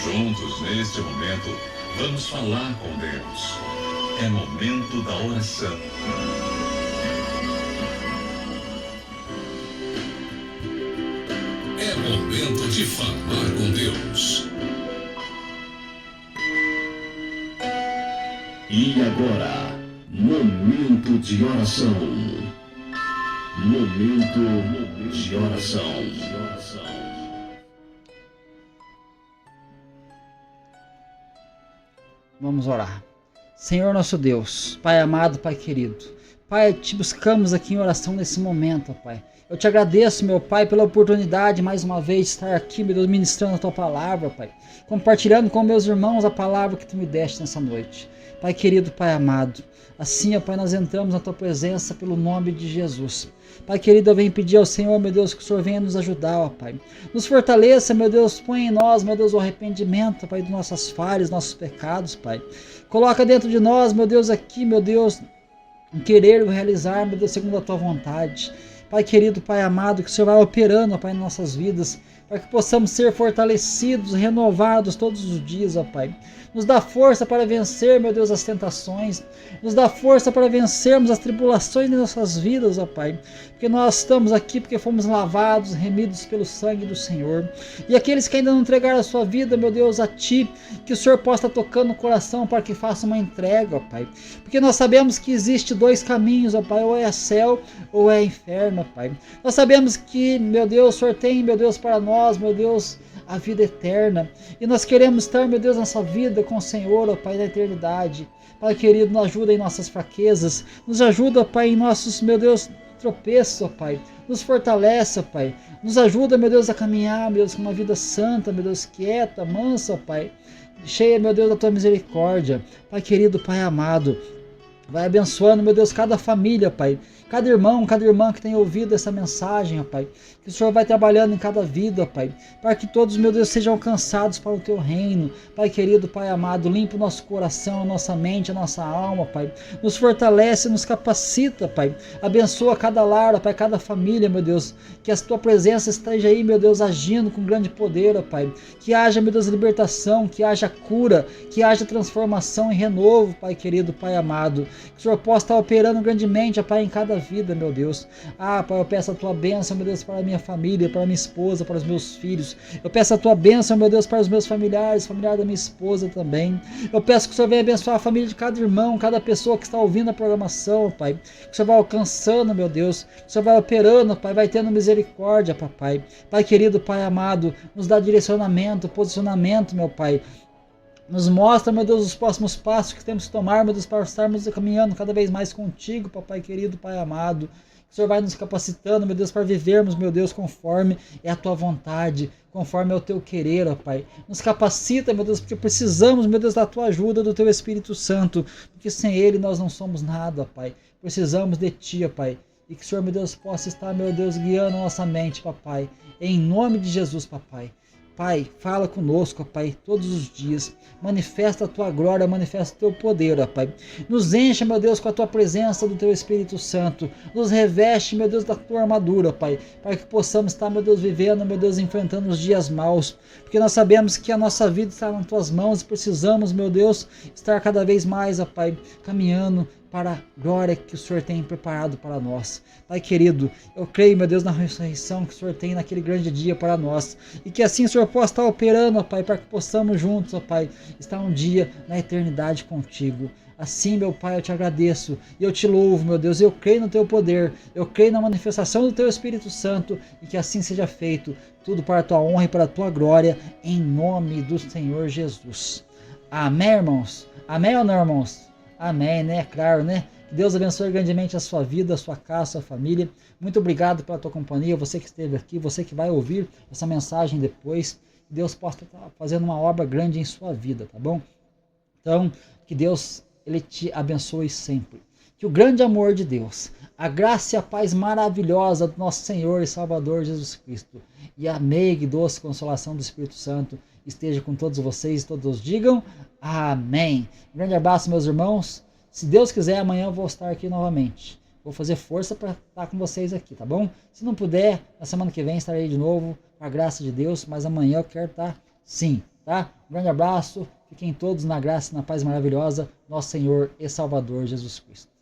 Speaker 3: Juntos, neste momento, vamos falar com Deus. É momento da oração. É momento de falar com Deus.
Speaker 5: E agora, momento de oração. Momento de oração.
Speaker 1: Vamos orar. Senhor nosso Deus, Pai amado, Pai querido, Pai, te buscamos aqui em oração nesse momento, Pai. Eu te agradeço, meu Pai, pela oportunidade mais uma vez de estar aqui, meu Deus, ministrando a tua palavra, Pai, compartilhando com meus irmãos a palavra que tu me deste nessa noite. Pai querido, Pai amado, assim, ó Pai, nós entramos na tua presença pelo nome de Jesus. Pai querido, eu venho pedir ao Senhor, meu Deus, que o Senhor venha nos ajudar, ó Pai. Nos fortaleça, meu Deus, põe em nós, meu Deus, o arrependimento, Pai, de nossas falhas, nossos pecados, Pai. Coloca dentro de nós, meu Deus, aqui, meu Deus, em querer realizar, meu Deus, segundo a tua vontade. Pai querido, Pai amado, que o Senhor vai operando, ó Pai, em nossas vidas, para que possamos ser fortalecidos, renovados todos os dias, ó Pai. Nos dá força para vencer, meu Deus, as tentações. Nos dá força para vencermos as tribulações de nossas vidas, ó Pai. Porque nós estamos aqui porque fomos lavados, remidos pelo sangue do Senhor. E aqueles que ainda não entregaram a sua vida, meu Deus, a Ti, que o Senhor possa estar tocando no coração para que faça uma entrega, ó Pai. Porque nós sabemos que existe dois caminhos, ó Pai, ou é céu ou é inferno, ó Pai. Nós sabemos que, meu Deus, o Senhor tem, meu Deus, para nós, meu Deus, a vida eterna. E nós queremos estar, meu Deus, nessa vida com o Senhor, ó Pai, da eternidade. Pai querido, nos ajuda em nossas fraquezas. Nos ajuda, ó Pai, em nossos, meu Deus, tropeços, ó Pai. Nos fortalece, ó Pai. Nos ajuda, meu Deus, a caminhar, meu Deus, com uma vida santa, meu Deus, quieta, mansa, ó Pai. Cheia, meu Deus, da tua misericórdia. Pai querido, Pai amado, vai abençoando, meu Deus, cada família, Pai. Cada irmão, cada irmã que tem ouvido essa mensagem, ó Pai. Que o Senhor vai trabalhando em cada vida, ó Pai. Para que todos, meu Deus, sejam alcançados para o Teu reino. Pai querido, Pai amado, limpa o nosso coração, a nossa mente, a nossa alma, Pai. Nos fortalece, nos capacita, Pai. Abençoa cada lar, ó Pai, cada família, meu Deus. Que a Tua presença esteja aí, meu Deus, agindo com grande poder, ó Pai. Que haja, meu Deus, libertação, que haja cura, que haja transformação e renovo, Pai querido, Pai amado. Que o Senhor possa estar operando grandemente, ó Pai, em cada vida, meu Deus. Ah, Pai, eu peço a Tua bênção, meu Deus, para a minha família, para a minha esposa, para os meus filhos. Eu peço a Tua bênção, meu Deus, para os meus familiares, familiar da minha esposa também. Eu peço que o Senhor venha abençoar a família de cada irmão, cada pessoa que está ouvindo a programação, Pai. Que o Senhor vai alcançando, meu Deus. Que o Senhor vai operando, Pai, vai tendo misericórdia, Papai. Pai querido, Pai amado, nos dá direcionamento, posicionamento, meu Pai. Nos mostra, meu Deus, os próximos passos que temos que tomar, meu Deus, para estarmos caminhando cada vez mais contigo, papai querido, pai amado. Que o Senhor vai nos capacitando, meu Deus, para vivermos, meu Deus, conforme é a tua vontade, conforme é o teu querer, ó Pai. Nos capacita, meu Deus, porque precisamos, meu Deus, da tua ajuda, do teu Espírito Santo, porque sem ele nós não somos nada, ó Pai. Precisamos de ti, ó Pai. E que o Senhor, meu Deus, possa estar, meu Deus, guiando a nossa mente, papai. Em nome de Jesus, papai. Pai, fala conosco, ó Pai, todos os dias. Manifesta a tua glória, manifesta o teu poder, ó Pai. Nos enche, meu Deus, com a tua presença do teu Espírito Santo. Nos reveste, meu Deus, da tua armadura, Pai. Para que possamos estar, meu Deus, vivendo, meu Deus, enfrentando os dias maus. Porque nós sabemos que a nossa vida está nas tuas mãos e precisamos, meu Deus, estar cada vez mais, ó Pai, caminhando para a glória que o Senhor tem preparado para nós. Pai querido, eu creio, meu Deus, na ressurreição que o Senhor tem naquele grande dia para nós. E que assim o Senhor possa estar operando, ó Pai, para que possamos juntos, ó Pai, estar um dia na eternidade contigo. Assim, meu Pai, eu te agradeço e eu te louvo, meu Deus. Eu creio no teu poder, eu creio na manifestação do teu Espírito Santo e que assim seja feito, tudo para a tua honra e para a tua glória, em nome do Senhor Jesus. Amém, irmãos? Amém ou não, irmãos? Amém, né? Claro, né? Que Deus abençoe grandemente a sua vida, a sua casa, a sua família. Muito obrigado pela tua companhia, você que esteve aqui, você que vai ouvir essa mensagem depois. Que Deus possa estar fazendo uma obra grande em sua vida, tá bom? Então, que Deus, Ele te abençoe sempre. Que o grande amor de Deus, a graça e a paz maravilhosa do nosso Senhor e Salvador Jesus Cristo e a meiga e doce consolação do Espírito Santo esteja com todos vocês e todos digam amém. Um grande abraço, meus irmãos. Se Deus quiser, amanhã eu vou estar aqui novamente. Vou fazer força para estar com vocês aqui, tá bom? Se não puder, na semana que vem estarei de novo, com a graça de Deus, mas amanhã eu quero estar sim, tá? Um grande abraço, fiquem todos na graça e na paz maravilhosa, nosso Senhor e Salvador Jesus Cristo.